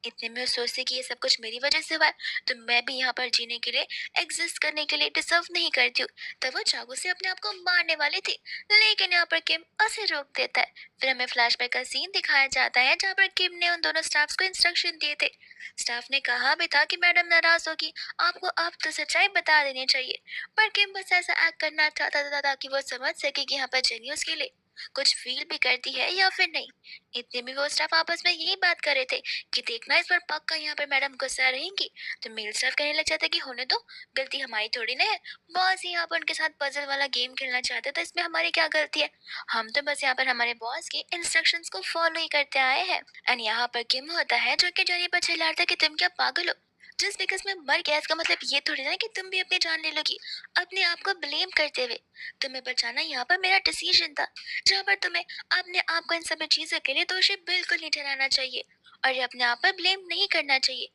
[SPEAKER 1] इतने में वो सोचती कि ये सब कुछ मेरी वजह से हुआ है, तो मैं भी यहाँ पर जीने के लिए, एग्जिस्ट करने के लिए डिजर्व नहीं करती हूँ। तब वो चाकू से अपने आप को मारने वाली थी, लेकिन यहाँ पर किम उसे रोक देता है। फिर हमें फ्लैशबैक का सीन दिखाया जाता है, जहाँ पर किम ने उन दोनों स्टाफ्स को इंस्ट्रक्शन दिए थे। स्टाफ ने कहा भी था कि मैडम नाराज होगी, आपको अब तो सच्चाई बता देनी चाहिए। पर किम बस ऐसा एक्ट करना चाहता था ताकि वो समझ सके कि यहाँ पर जेनी उसके लिए कुछ फील भी करती है या फिर नहीं। इतने में वो स्टाफ आपस में यही बात कर रहे थे कि देखना इस बार पक्का यहाँ पर मैडम गुस्सा रहेंगी। तो मेल स्टाफ कहने लग जाता कि होने दो, गलती हमारी थोड़ी ना है। बॉस यहाँ पर उनके साथ पजल वाला गेम खेलना चाहते, तो इसमें हमारी क्या गलती है। हम तो बस यहाँ पर हमारे बॉस के इंस्ट्रक्शंस को फॉलो ही करते आए हैं। एंड यहाँ पर किम होता है जो कि जेनी पर चिल्लाता है कि तुम क्या पागल हो, जस्ट बिकॉज मैं मर गया इसका मतलब ये थोड़ी ना कि तुम भी अपनी जान ले लोगी। अपने आप को ब्लेम करते हुए तुम्हें बचाना यहाँ पर मेरा डिसीजन था, जहाँ पर तुम्हें अपने आप को इन सभी चीजों के लिए दोषी बिल्कुल नहीं ठहराना चाहिए और ये अपने आप पर ब्लेम नहीं करना चाहिए।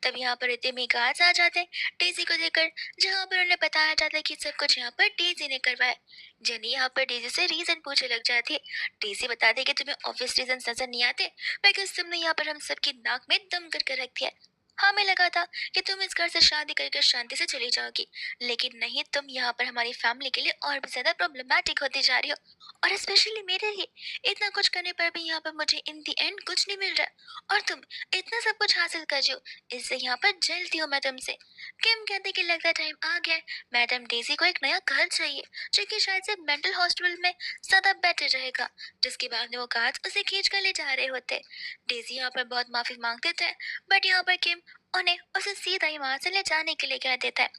[SPEAKER 1] तब यहाँ पर इतने में गार्ड्स आ जाते हैं डेजी को देखकर, जहाँ पर उन्हें बताया जाता है कि सब कुछ यहाँ पर डेजी ने करवाया। जेनी यहाँ पर डेजी से रीजन पूछने लग जाती है। डेजी बताते हैं कि तुम्हें ऑब्वियस रीजन नजर नहीं आते, बिकॉज तुमने यहाँ पर हम सबकी नाक में दम करके रख दिया। हमें लगा था कि तुम इस घर से शादी करके शांति से चली जाओगी, लेकिन नहीं, तुम यहाँ पर हमारी फैमिली के लिए और भी ज्यादा प्रॉब्लमैटिक होती जा रही हो, और स्पेशली मेरे लिए। इतना कुछ करने पर भी यहाँ पर मुझे इन दी एंड कुछ नहीं मिल रहा, और तुम इतना सब कुछ हासिल कर रही हो, इससे यहाँ पर जलती हूँ मैं तुमसे। किम कहते कि लगता टाइम आ गया है, मैडम डेजी को एक नया घर चाहिए, जो कि शायद से मेंटल हॉस्पिटल में ज्यादा बेटर रहेगा। जिसके बाद में वो गार्ड्स उसे खींच कर ले जा रहे होते। डेजी यहाँ पर बहुत माफी मांगते थे, बट यहाँ पर किम उन्हें उसे सीधा ही वहां से ले जाने के लिए कह देता है।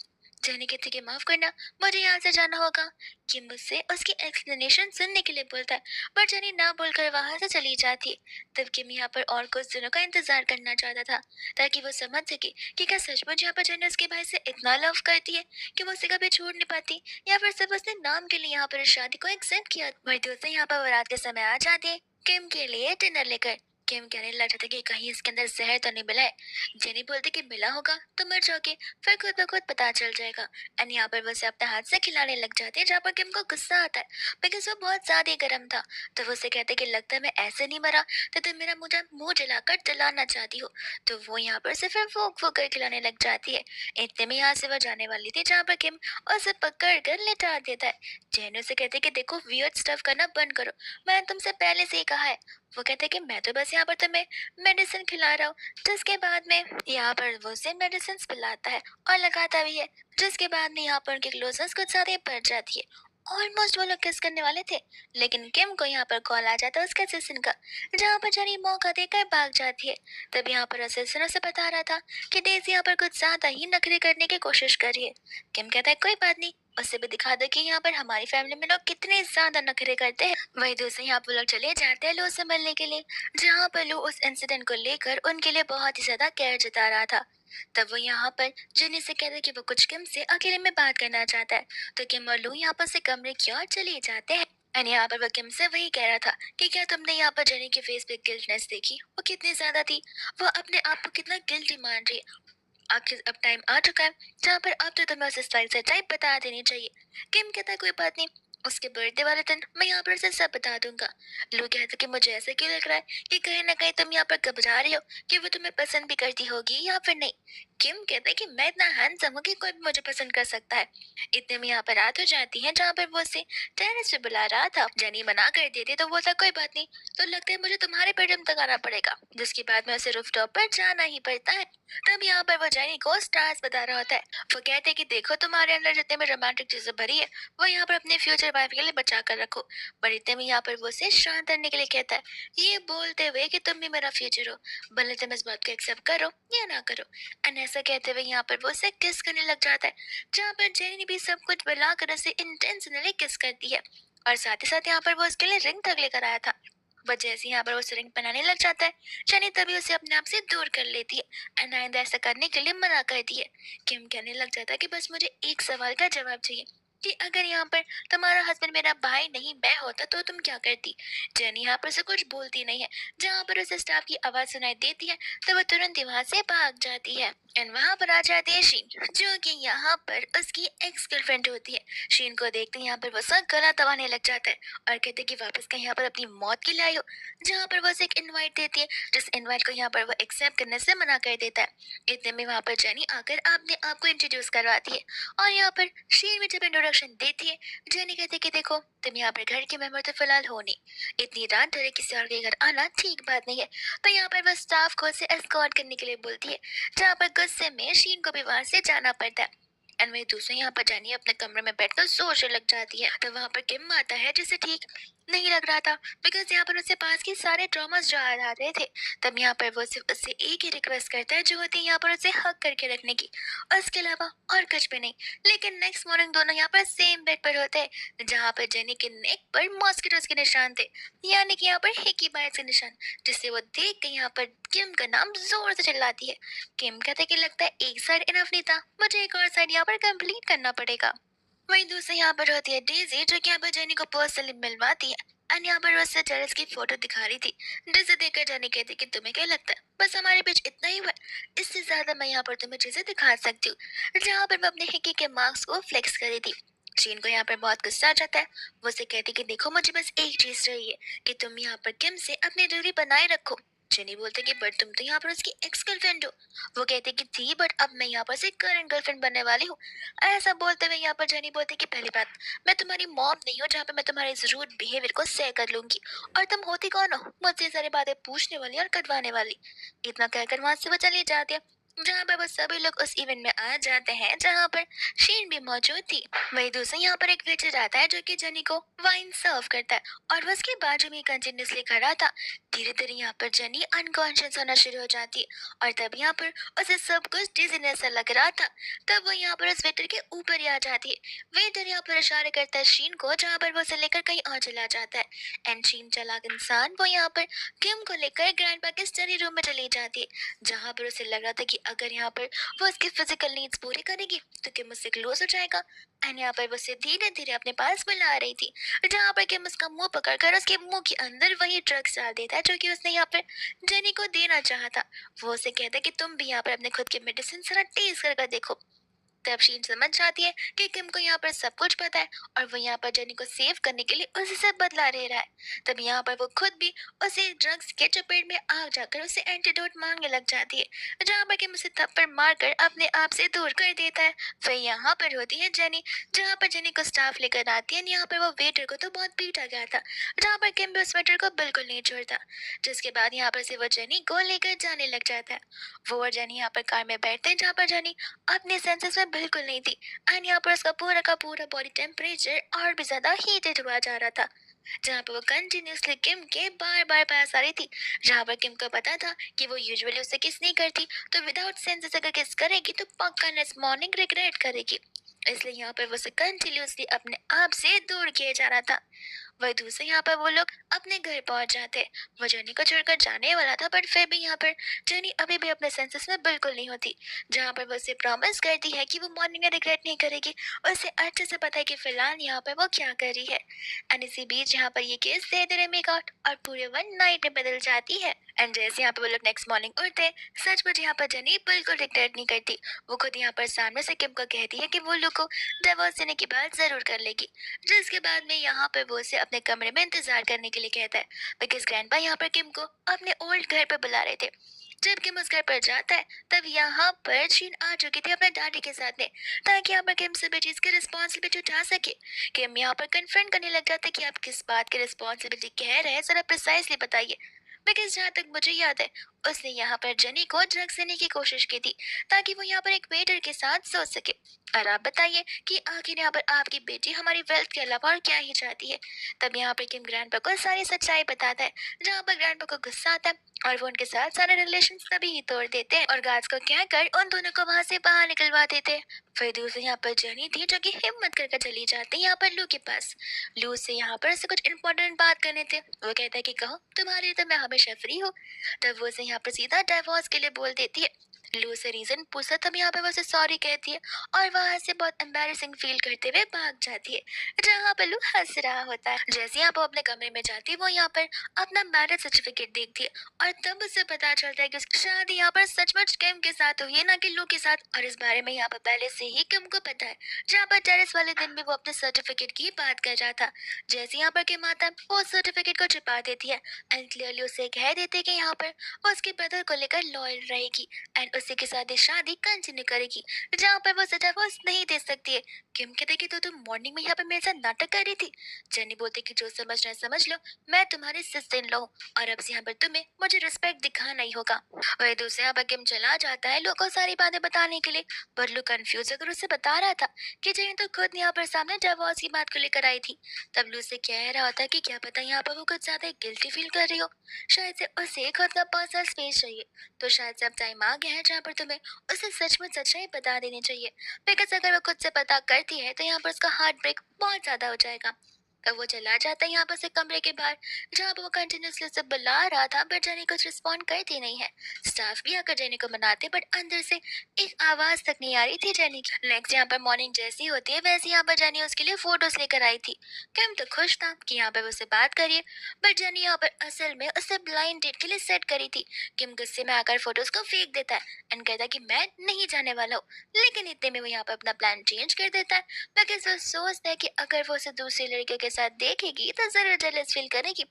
[SPEAKER 1] जेनी कहती कि माफ करना, मुझे यहाँ से जाना होगा। किम मुझसे उसकी एक्सप्लेनेशन सुनने के लिए बोलता है, पर जेनी ना बोलकर वहां से चली जाती है। तब किम यहाँ पर और कुछ दिनों का इंतजार करना चाहता था, ताकि वो समझ सके कि क्या सचमुच यहाँ पर जेनी उसके भाई से इतना लव करती है कि वो उसे कभी छोड़ नहीं पाती, या फिर सिर्फ उसने नाम के लिए यहाँ पर इस शादी को एक्सेप्ट किया। वही दोस्त यहाँ पर वो रात के समय आ जाती है किम के लिए डिनर लेकर। किम कहने लगा था कि कहीं इसके अंदर जहर तो नहीं मिला है। जेनी बोलती कि मिला होगा तो मर जाओगे, फिर खुद ब खुद पता चल जाएगा। एंड यहाँ पर वो उसे अपने हाथ से खिलाने लग जाती है, जहाँ पर किम को गुस्सा आता है बिकॉज वो बहुत ज्यादा ही गर्म था। तो वो उसे कहते कि लगता है मैं ऐसे नहीं मरा, तो तुम मेरा मुझे मुंह जलाकर जलाना चाहती हो। तो वो यहाँ पर सिर्फ फूक फूक कर खिलाने लग जाती है। इतने में यहाँ से वो जाने वाली थी, जहाँ पर किम उसे पकड़ कर लेटा देता है। जेनी उसे कहते कि देखो वियर्ड स्टफ करना बंद करो, मैंने तुमसे पहले से ही कहा है। वो कहते कि मैं तो बस यहाँ पर तुम्हें मेडिसिन खिला रहा हूँ। जिसके बाद में यहाँ पर वो उसे मेडिसिन पिलाता है और लगाता भी है, जिसके बाद में यहाँ पर उनकी क्लोजनेस कुछ ज्यादा ही बढ़ जाती है। ऑलमोस्ट वो लोग किस करने वाले थे, लेकिन किम को यहाँ पर कॉल आ जाता है उसके असिस्टेंट का, जहाँ पर जेनी मौका देकर भाग जाती है। तब यहाँ पर असिस्टेंट उसे बता रहा था कि डेज़ी यहाँ पर कुछ ज्यादा ही नखरे करने की कोशिश कर रही है। किम कहता है कोई बात नहीं, उसे भी दिखा दो कि यहाँ पर हमारी फैमिली में लोग कितने ज्यादा नखरे करते हैं। वही दूसरे यहाँ पर लोग चले जाते हैं लो से मिलने के लिए, जहाँ पर लो उस इंसिडेंट को लेकर उनके लिए बहुत ही ज्यादा केयर जता रहा था। तब वो यहाँ पर जिन्नी से कहते कि वो कुछ किम से अकेले में बात करना चाहता है। तो किम और लू यहाँ पर से कमरे की ओर चले जाते हैं। एंड यहाँ पर वो किम से वही कह रहा था कि क्या तुमने यहाँ पर जेनी के फेस पे गिल्टनेस देखी, वो कितनी ज्यादा थी, वो अपने आप को कितना गिल्टी मान रही है। आखिर अब टाइम आ चुका है जहाँ पर अब तो तुम्हें उसे स्टाइल से टाइप बता देनी चाहिए। किम कहता है कोई बात नहीं, उसके बर्थडे वाले दिन मैं यहाँ पर उसे सब बता दूंगा। लू कहता कि मुझे ऐसा क्यों लग रहा है कि कहीं ना कहीं तुम यहाँ पर घबरा रही हो कि वो तुम्हें पसंद भी करती होगी या फिर नहीं। किम कहता है कि मैं इतना हैंडसम हूँ कि कोई भी मुझे पसंद कर सकता है। इतने में यहाँ पर रात हो जाती है, जहाँ पर वो उसे टेरेस पे बुला रहा था। जेनी मना कर देती तो वो था कोई बात नहीं, तो लगता है मुझे तुम्हारे बेडरूम तक आना पड़ेगा, जिसके बाद में उसे रूफटॉप पर जाना ही पड़ता है। तब यहाँ पर वो जेनी को स्टार्स बता रहा होता है। वो कहते हैं कि देखो तुम्हारे अंदर जितने में रोमांटिक चीजें भरी है, वो यहाँ पर अपने फ्यूचर वाइफ के लिए बचा कर रखो। पर इतने में यहाँ पर वो उसे शांत करने के लिए कहता है, ये बोलते हुए कि तुम भी मेरा फ्यूचर हो, भले तुम इस बात को एक्सेप्ट करो या ना करो। एंड ऐसा कहते हुए यहाँ पर वो उसे किस करने लग जाता है, जहाँ पर जेनी भी सब कुछ बुलाकर उसे इंटेंशनली किस करती है। और साथ ही साथ यहाँ पर वो उसके लिए रिंग तक लेकर आया था। बट जैसे यहाँ पर वो उसे रिंग पहनाने लग जाता है, शनि तभी उसे अपने आप से दूर कर लेती है। एंड आइंदा ऐसा करने के लिए मना करती है। किम कहने लग जाता है कि बस मुझे एक सवाल का जवाब चाहिए कि अगर यहाँ पर तुम्हारा हस्बैंड मेरा भाई नहीं मैं होता तो तुम क्या करती। जेनी यहाँ पर से कुछ बोलती नहीं है। जहाँ पर उसे स्टाफ की आवाज सुनाई देती है तो वो तुरंत ही वहां से भाग जाती है। एंड वहां पर आ जाती है शीन, जो कि यहाँ पर उसकी एक्स गर्लफ्रेंड होती है। शीन को देखते ही यहाँ पर वो सब गला दबाने लग जाता है और कहते हैं कि वापस कहीं यहाँ पर अपनी मौत के लिए आई हो। जहाँ पर वो उसे एक इनवाइट देती है, जिस इनवाइट को यहाँ पर वो एक्सेप्ट करने से मना कर देता है। इतने में वहाँ पर जेनी आकर अपने आप को इंट्रोड्यूस करवाती है और यहाँ पर शीन भी जब इंट्रोडक्शन देती है, जेनी कहती है कि देखो तुम यहाँ पर घर के मेंबर तो फिलहाल हो नहीं, इतनी रात धरे किसी और के घर आना ठीक बात नहीं है। तो यहाँ पर वो स्टाफ को उसे एस्कॉर्ट करने के लिए बोलती है, जहाँ पर गुस्से में शीन को भी वहां से जाना पड़ता है। एंड वही दूसरे यहाँ पर जानी अपने कमरे में बैठकर सोचने लग जाती है। तो वहाँ पर किम आता है, जिसे ठीक नहीं लग रहा था बिकॉज यहाँ पर उससे पास के सारे ट्रॉमास जो आ रहे थे। तब यहाँ पर वो सिर्फ उससे एक ही रिक्वेस्ट करता है, जो होती है यहाँ पर उसे हक करके रखने की, और इसके अलावा और कुछ भी नहीं। लेकिन नेक्स्ट मॉर्निंग दोनों यहाँ पर सेम बेड पर होते हैं, जहाँ पर जेनी के नेक पर मॉस्किटोस के निशान थे, यानी कि यहाँ पर हिकी बाइट्स के निशान, जिससे वो देख के यहाँ पर किम का नाम जोर से चिल्लाती है। किम कहते कि लगता है एक साइड इनफ नहीं था, मुझे एक और साइड यहाँ पर कंप्लीट करना पड़ेगा। वहीं दूसरी यहाँ पर होती है डेजी, जो कि यहाँ पर जेनी को पर्सनली मिलवाती है। एंड यहाँ पर उससे टेरेस की फोटो दिखा रही थी, जिसे देखकर जेनी कहती कि तुम्हें क्या लगता है बस हमारे बीच इतना ही हुआ है? इससे ज्यादा मैं यहाँ पर तुम्हें चीजें दिखा सकती हूँ। जहाँ पर मैं अपने हिकी के मार्क्स को फ्लेक्स कर रही थी। शीन को यहाँ पर बहुत गुस्सा आ जाता है। वो उसे कहती कि देखो मुझे बस एक चीज चाहिए कि तुम यहाँ पर किम से अपनी दूरी बनाए रखो। जेनी बोलते कि बट तुम तो यहाँ पर उसकी एक्स गर्लफ्रेंड हो। वो कहते कि थी बट अब मैं यहाँ पर से करंट गर्लफ्रेंड बनने वाली हूँ। ऐसा बोलते हुए यहाँ पर जेनी बोलती कि पहली बात, मैं तुम्हारी मॉम नहीं हूँ जहाँ पे मैं तुम्हारे इस रूड बिहेवियर को सह कर लूंगी। और तुम होती कौन हो मुझसे ये सारी बातें पूछने वाली और कटवाने वाली। इतना कहकर वहां से वो चली जाती है, जहाँ पर वो सभी लोग उस इवेंट में आ जाते हैं, जहाँ पर शीन भी मौजूद थी। वही दूसरा यहाँ पर एक वेटर आता है, जो कि जेनी को वाइन सर्व करता है और वो उसके बाजू में कंटिन्यूसली खड़ा था। धीरे धीरे यहाँ पर जेनी अनकॉन्शियस होना शुरू हो जाती है और तब यहाँ पर उसे सब कुछ डिजीनेस सा लग रहा था। तब वो यहाँ पर उस वेटर के ऊपर ही आ जाती है। वेटर यहाँ पर इशारे करता है शीन को, जहाँ पर वो उसे लेकर कहीं और चला जाता है। एंड शीन चालाक इंसान वो यहाँ पर किम को लेकर ग्रैंडपा के स्टडी रूम में चली जाती है, जहाँ पर उसे लग रहा था कि अगर यहाँ पर वो उसकी फिजिकल नीड्स पूरी करेगी तो किम उससे क्लोज हो जाएगा। एंड यहाँ पर वो उसे धीरे धीरे अपने पास बुला रही थी, जहाँ पर किम उसका मुंह पकड़कर उसके मुंह के अंदर वही ड्रग्स डाल देता है जो कि उसने यहाँ पर जेनी को देना चाहा था। वो उसे कहता है कि तुम भी यहाँ पर अपने खुद के मेडिसिन जरा टेस्ट कर देखो। तब शीन समझ जाती है कि किम को यहाँ पर सब कुछ पता है और वो यहाँ पर जेनी को सेव करने के लिए उसी से बदला ले रहा है। तब यहाँ पर वो खुद भी उसे ड्रग्स के चपेट में आ जाकर उसे एंटीडोट मांगने लग जाती है, जहाँ पर किम उसे थप्पड़ मारकर अपने आप से दूर कर देता है। फिर यहाँ पर होती है जेनी, जहाँ पर जेनी को स्टाफ लेकर आती है। यहाँ पर वो वेटर को तो बहुत पीटा गया था, जहाँ पर किम भी उस वेटर को बिल्कुल नहीं छोड़ता। जिसके बाद यहाँ पर से वो जेनी को लेकर जाने लग जाता है। वो और जेनी यहाँ पर कार में बैठते हैं, जहाँ पर जेनी अपने सेंसेस में बिल्कुल नहीं थी। एंड यहाँ पर उसका पूरा का पूरा बॉडी टेम्परेचर और भी ज्यादा हीटेड हुआ जा रहा था, जहाँ पर वो कंटिन्यूसली किम के बार बार पास आ रही थी। जहाँ पर किम को पता था कि वो यूजुअली उससे किस नहीं करती, तो विदाउट सेंसेस अगर किस करेगी तो पक्का नेक्स्ट मॉर्निंग रिग्रेट करेगी। इसलिए यहाँ पर वो उसे कंटिन्यूसली अपने आप से दूर किए जा रहा था। वही दूसरे यहाँ पर वो लोग अपने घर पहुंच जाते। वो जेनी को छोड़कर जाने वाला था, बट फिर भी यहाँ पर जेनी अभी भी अपने सेंसेस में बिल्कुल नहीं होती। जहाँ पर वो उसे प्रॉमिस करती है कि वो मॉर्निंग में रिग्रेट नहीं करेगी। उसे अच्छे से पता है कि फिलहाल यहाँ पर वो क्या कर रही है। एंड इसी बीच यहाँ पर ये केस धीरे धीरे मेक आउट और पूरे वन नाइट में बदल जाती है। एंड जैसे यहाँ पे वो लोग नेक्स्ट मॉर्निंग उठते, सचमुच यहाँ पर जेनी बिल्कुल रिग्रेट नहीं करती। वो खुद यहाँ पर सामने से किम को कहती है कि वो लोग को डिवोर्स देने की बात जरूर कर लेगी। जिसके बाद में यहाँ पर वो उसे अपने कमरे में इंतजार करने के लिए कहता है, बिकॉज ग्रैंडपा यहाँ पर किम को अपने ओल्ड घर पर बुला रहे थे। जब किम उस घर पर जाता है तब यहाँ पर शीन आ चुकी थी अपने डैडी के साथ में, ताकि यहाँ पर किम सभी चीज की रिस्पॉन्सिबिलिटी उठा सके। किम यहाँ पर कन्फ्रंट करने लग जाता है कि आप किस बात की रिस्पॉन्सिबिलिटी कह रहे हैं, जरा प्रिसाइसली बताइए। बिकॉज जहाँ तक मुझे याद है उसने यहाँ पर जेनी को ड्रग्स देने की कोशिश की थी, ताकि वो यहाँ पर एक वेटर के साथ सो सके। और आप बताइए कि आखिर यहाँ पर आपकी बेटी हमारी वेल्थ के अलावा और क्या ही चाहती है। तब यहाँ पर किम ग्रैंडपा को सारी सच्चाई बताता है, जहाँ पर ग्रैंडपा को गुस्सा आता है और वो उनके साथ सारे रिलेशन तभी ही तोड़ देते हैं और गार्ड्स को कहकर उन दोनों को वहां से बाहर निकलवा देते हैं। फिर दूसरी यहाँ पर जेनी थी, जो कि हिम्मत करके चली जाती है यहाँ पर लू के पास। लू से यहाँ पर से कुछ इंपॉर्टेंट बात करने थे। वो कहता है कि कहो, तुम्हारे लिए तो मैं हमेशा फ्री हूँ। तब वो उसे यहाँ पर सीधा डिवोर्स के लिए बोल देती है। लू से रीजन पूछा, तब यहाँ पे वो उसे सॉरी कहती है और वहां से बहुत एम्बैरेसिंग फील करते हुए भाग जाती है, जहाँ पर लू हंस रहा होता है। जैसे यहाँ पर अपने कमरे में जाती है, वो यहाँ पर अपना मैरिज सर्टिफिकेट देखती है और तब उसे पता चलता है कि उसकी शादी यहाँ पर सचमुच किम के साथ हुई है, ना कि लू के साथ। और इस बारे में यहाँ पर पहले से ही किम को पता है। जहाँ पर टेरेस वाले दिन भी वो अपने सर्टिफिकेट की बात कर रहा था। जैसे यहाँ पर किम आता है, वो सर्टिफिकेट को छिपा देती है एंड क्लियरली उसे कह देती है कि यहाँ पर वो उसके ब्रदर को लेकर लॉयल रहेगी एंड उसी के साथ शादी कंटिन्यू करेगी, जहाँ पर वो उसे डिवोर्स नहीं दे सकती है। किम कहते कि तो तुम मॉर्निंग में यहाँ पे मेरे साथ नाटक कर रही थी। जेनी बोलती कि जो समझना है समझ लो, मैं तुम्हारी सिस्टर इन लॉ हूँ और अब से यहाँ पर तुम्हें मुझे रिस्पेक्ट दिखाना ही होगा। वही दूसरे यहाँ पर किम चला जाता है लोग को सारी बातें बताने के लिए, पर लू कंफ्यूज होकर उसे बता रहा था कि जेनी तो खुद यहाँ पर सामने डिवोर्स की बात को लेकर आई थी। तब लू से कह रहा होता कि क्या पता यहाँ पर वो कुछ ज्यादा गिल्टी फील कर रही हो, शायद से उसे खुद का पर्सनल स्पेस चाहिए। तो शायद से अब टाइम आ गया है जहाँ पर तुम्हें उसे सचमुच सच्चाई बता देनी चाहिए, बिकॉज अगर वो खुद से पता करती है तो यहाँ पर उसका हार्ट ब्रेक बहुत ज्यादा हो जाएगा। तब वो चला जाता है यहाँ पर से कमरे के बाहर, जहाँ पर वो कंटिन्यूसली उसे बुला रहा था, बट जेनी कुछ रिस्पॉन्ड करती नहीं है। स्टाफ भी आकर जेनी को मनाते, बट अंदर से एक आवाज तक नहीं आ रही थी जेनी की। नेक्स्ट यहाँ पर मॉर्निंग जैसी होती है वैसे यहाँ पर जेनी उसके लिए फोटोज लेकर आई थी। किम तो खुश था कि यहाँ पर उससे बात करिए, बट जेनी यहाँ पर असल में उसे ब्लाइंड डेट के लिए सेट करी थी। किम गुस्से में आकर फोटोज को फेंक देता है एंड कहता है कि मैं नहीं जाने वाला हूँ, लेकिन इतने में वो यहाँ पर अपना प्लान चेंज कर देता है, बिकॉज वो सोचता है कि अगर वो उसे दूसरे लड़के के साथ देखेगी तो जरूर जेलस फील करेगी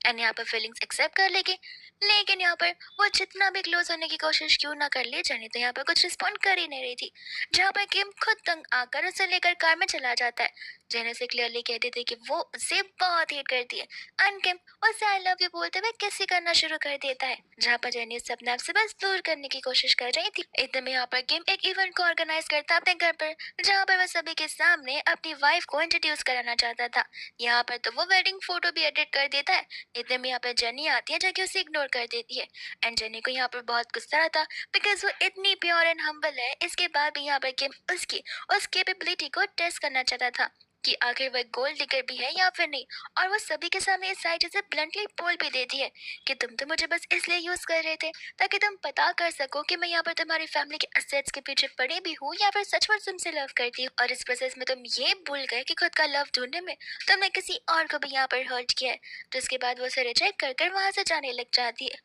[SPEAKER 1] एंड यहाँ पर फीलिंग्स एक्सेप्ट कर लेगी। लेकिन यहाँ पर वो जितना भी क्लोज होने की कोशिश क्यों ना कर ले, जाने तो यहाँ पर कुछ रिस्पॉन्ड कर ही नहीं रही थी। जहाँ पर किम खुद तंग आकर उसे लेकर कार में चला जाता है। जेने से क्लियरली कहती थी कि वो उसे बहुत हेट करती है एंड किम उसे आई लव यू बोलते हुए किसी करना शुरू कर देता है, जहाँ पर जेनी उसे अपने आप से बस दूर करने की कोशिश कर रही थी। एकदम यहाँ पर किम एक इवेंट को ऑर्गेनाइज करता है अपने घर पर, जहाँ पर वह सभी के सामने अपनी वाइफ को इंट्रोड्यूस कराना चाहता था। यहाँ पर तो वो वेडिंग फोटो भी एडिट कर देता है इतने में यहाँ पर जेनी आती है जो कि उसे इग्नोर कर देती है। एंड जेनी को यहाँ पर बहुत गुस्सा आता, बिकॉज वो इतनी प्योर एंड हम्बल है, इसके बाद भी यहाँ पर किम उसकी उस कैपेबिलिटी को टेस्ट करना चाहता था कि आखिर वह गोल्ड डिगर भी है या फिर नहीं। और वो सभी के सामने इस साइड से ब्लंटली बोल भी देती है कि तुम तो मुझे बस इसलिए यूज कर रहे थे ताकि तुम पता कर सको कि मैं यहाँ पर तुम्हारी फैमिली के असेट्स के पीछे पड़ी भी हूँ या फिर सचमुच तुमसे लव करती हूँ। और इस प्रोसेस में तुम ये भूल गए कि खुद का लव ढूंढने में तुमने किसी और को भी यहाँ पर हर्ट किया है। तो इसके बाद वो उसे रिजेक्ट कर कर वहां से जाने लग जाती है।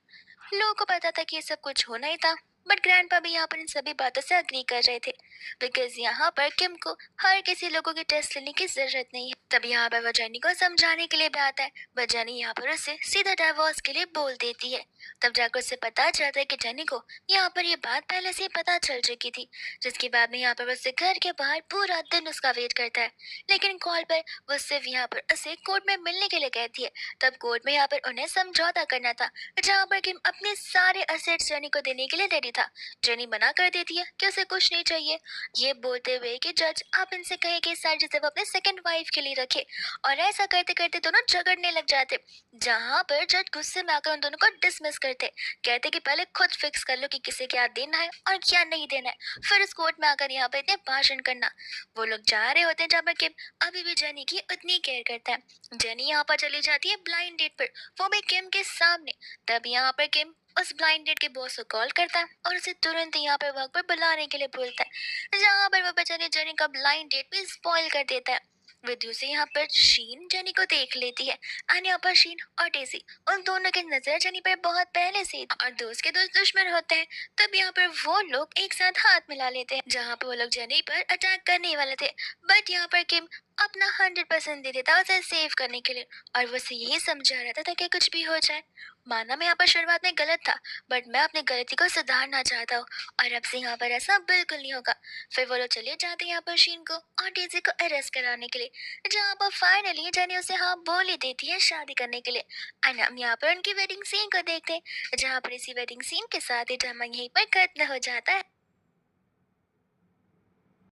[SPEAKER 1] लोगों को पता था कि ये सब कुछ होना ही था, बट ग्रैंडपा भी यहाँ पर इन सभी बातों से अग्री कर रहे थे, बिकॉज यहाँ पर किम को हर किसी लोगों की टेस्ट लेने की जरूरत नहीं है। तब यहाँ पर वो जेनी को समझाने के लिए भी आता है, बट जेनी यहाँ पर उसे सीधा डाइवोर्स के लिए बोल देती है। तब जाकर उसे पता चलता है कि जेनी को यहाँ पर ये बात पहले से ही पता चल चुकी थी, जिसके बाद में यहाँ पर वो उसे घर के बाहर पूरा दिन उसका वेट करता है। लेकिन कॉल पर वो सिर्फ यहाँ पर उसे कोर्ट में मिलने के लिए कहती है। तब कोर्ट में यहाँ पर उन्हें समझौता करना था, जहाँ पर किम अपने सारे असेट्स जेनी को देने के लिए रेडी था। जेनी मना कर देती है कि उसे कुछ नहीं चाहिए, ये बोलते हुए कि जज आप इनसे कहे कि इस साइड जिसे वो अपने सेकंड वाइफ के लिए रखे। और ऐसा करते करते दोनों झगड़ने लग जाते, जहाँ पर जज गुस्से में आकर उन दोनों को डिसमिस करते, कहते कि पहले खुद फिक्स कर लो कि किसे क्या देना है और क्या नहीं देना है, फिर इस कोर्ट में आकर यहाँ पर इतने भाषण करना। वो लोग जा रहे होते हैं, जहाँ पर किम अभी भी जेनी की उतनी केयर करता है। जेनी यहाँ पर चली जाती है ब्लाइंड डेट पर, वो भी किम के सामने। तब यहाँ पर किम उस ब्लाइंड डेट के बॉस को कॉल करता है और उसे तुरंत यहाँ पर वर्क पर बुलाने के लिए बोलता है, जहाँ पर वो बेचारी जेनी का ब्लाइंड डेट भी स्पॉइल कर देता है। विद्यु से यहाँ पर शीन जेनी को देख लेती है, और यहाँ पर शीन और डेजी उन दोनों की नजर जेनी पर बहुत पहले से ही और दोस्त के दोस्त दुश्मन होते हैं। तब यहाँ पर वो लोग एक साथ हाथ मिला लेते हैं, जहाँ पर वो लोग जेनी पर अटैक करने वाले थे, बट यहाँ पर किम अपना 100% दे देता उसे सेव करने के लिए, और वो उसे यही समझा रहता था कि कुछ भी हो जाए। माना मैं यहाँ पर शुरुआत में गलत था, बट मैं अपनी गलती को सुधारना चाहता हूँ, और अब से यहाँ पर ऐसा बिल्कुल नहीं होगा। फिर वो लोग चले जाते हैं यहाँ पर शीन को और डेजी को अरेस्ट कराने के लिए, जहाँ पर फाइनली जेनी उसे हाँ बोल ही देती है शादी करने के लिए। और हम यहाँ पर उनकी वेडिंग सीन को देखते हैं, जहाँ पर इसी वेडिंग सीन के साथ ही ड्रामा यहीं पर खत्म हो जाता है।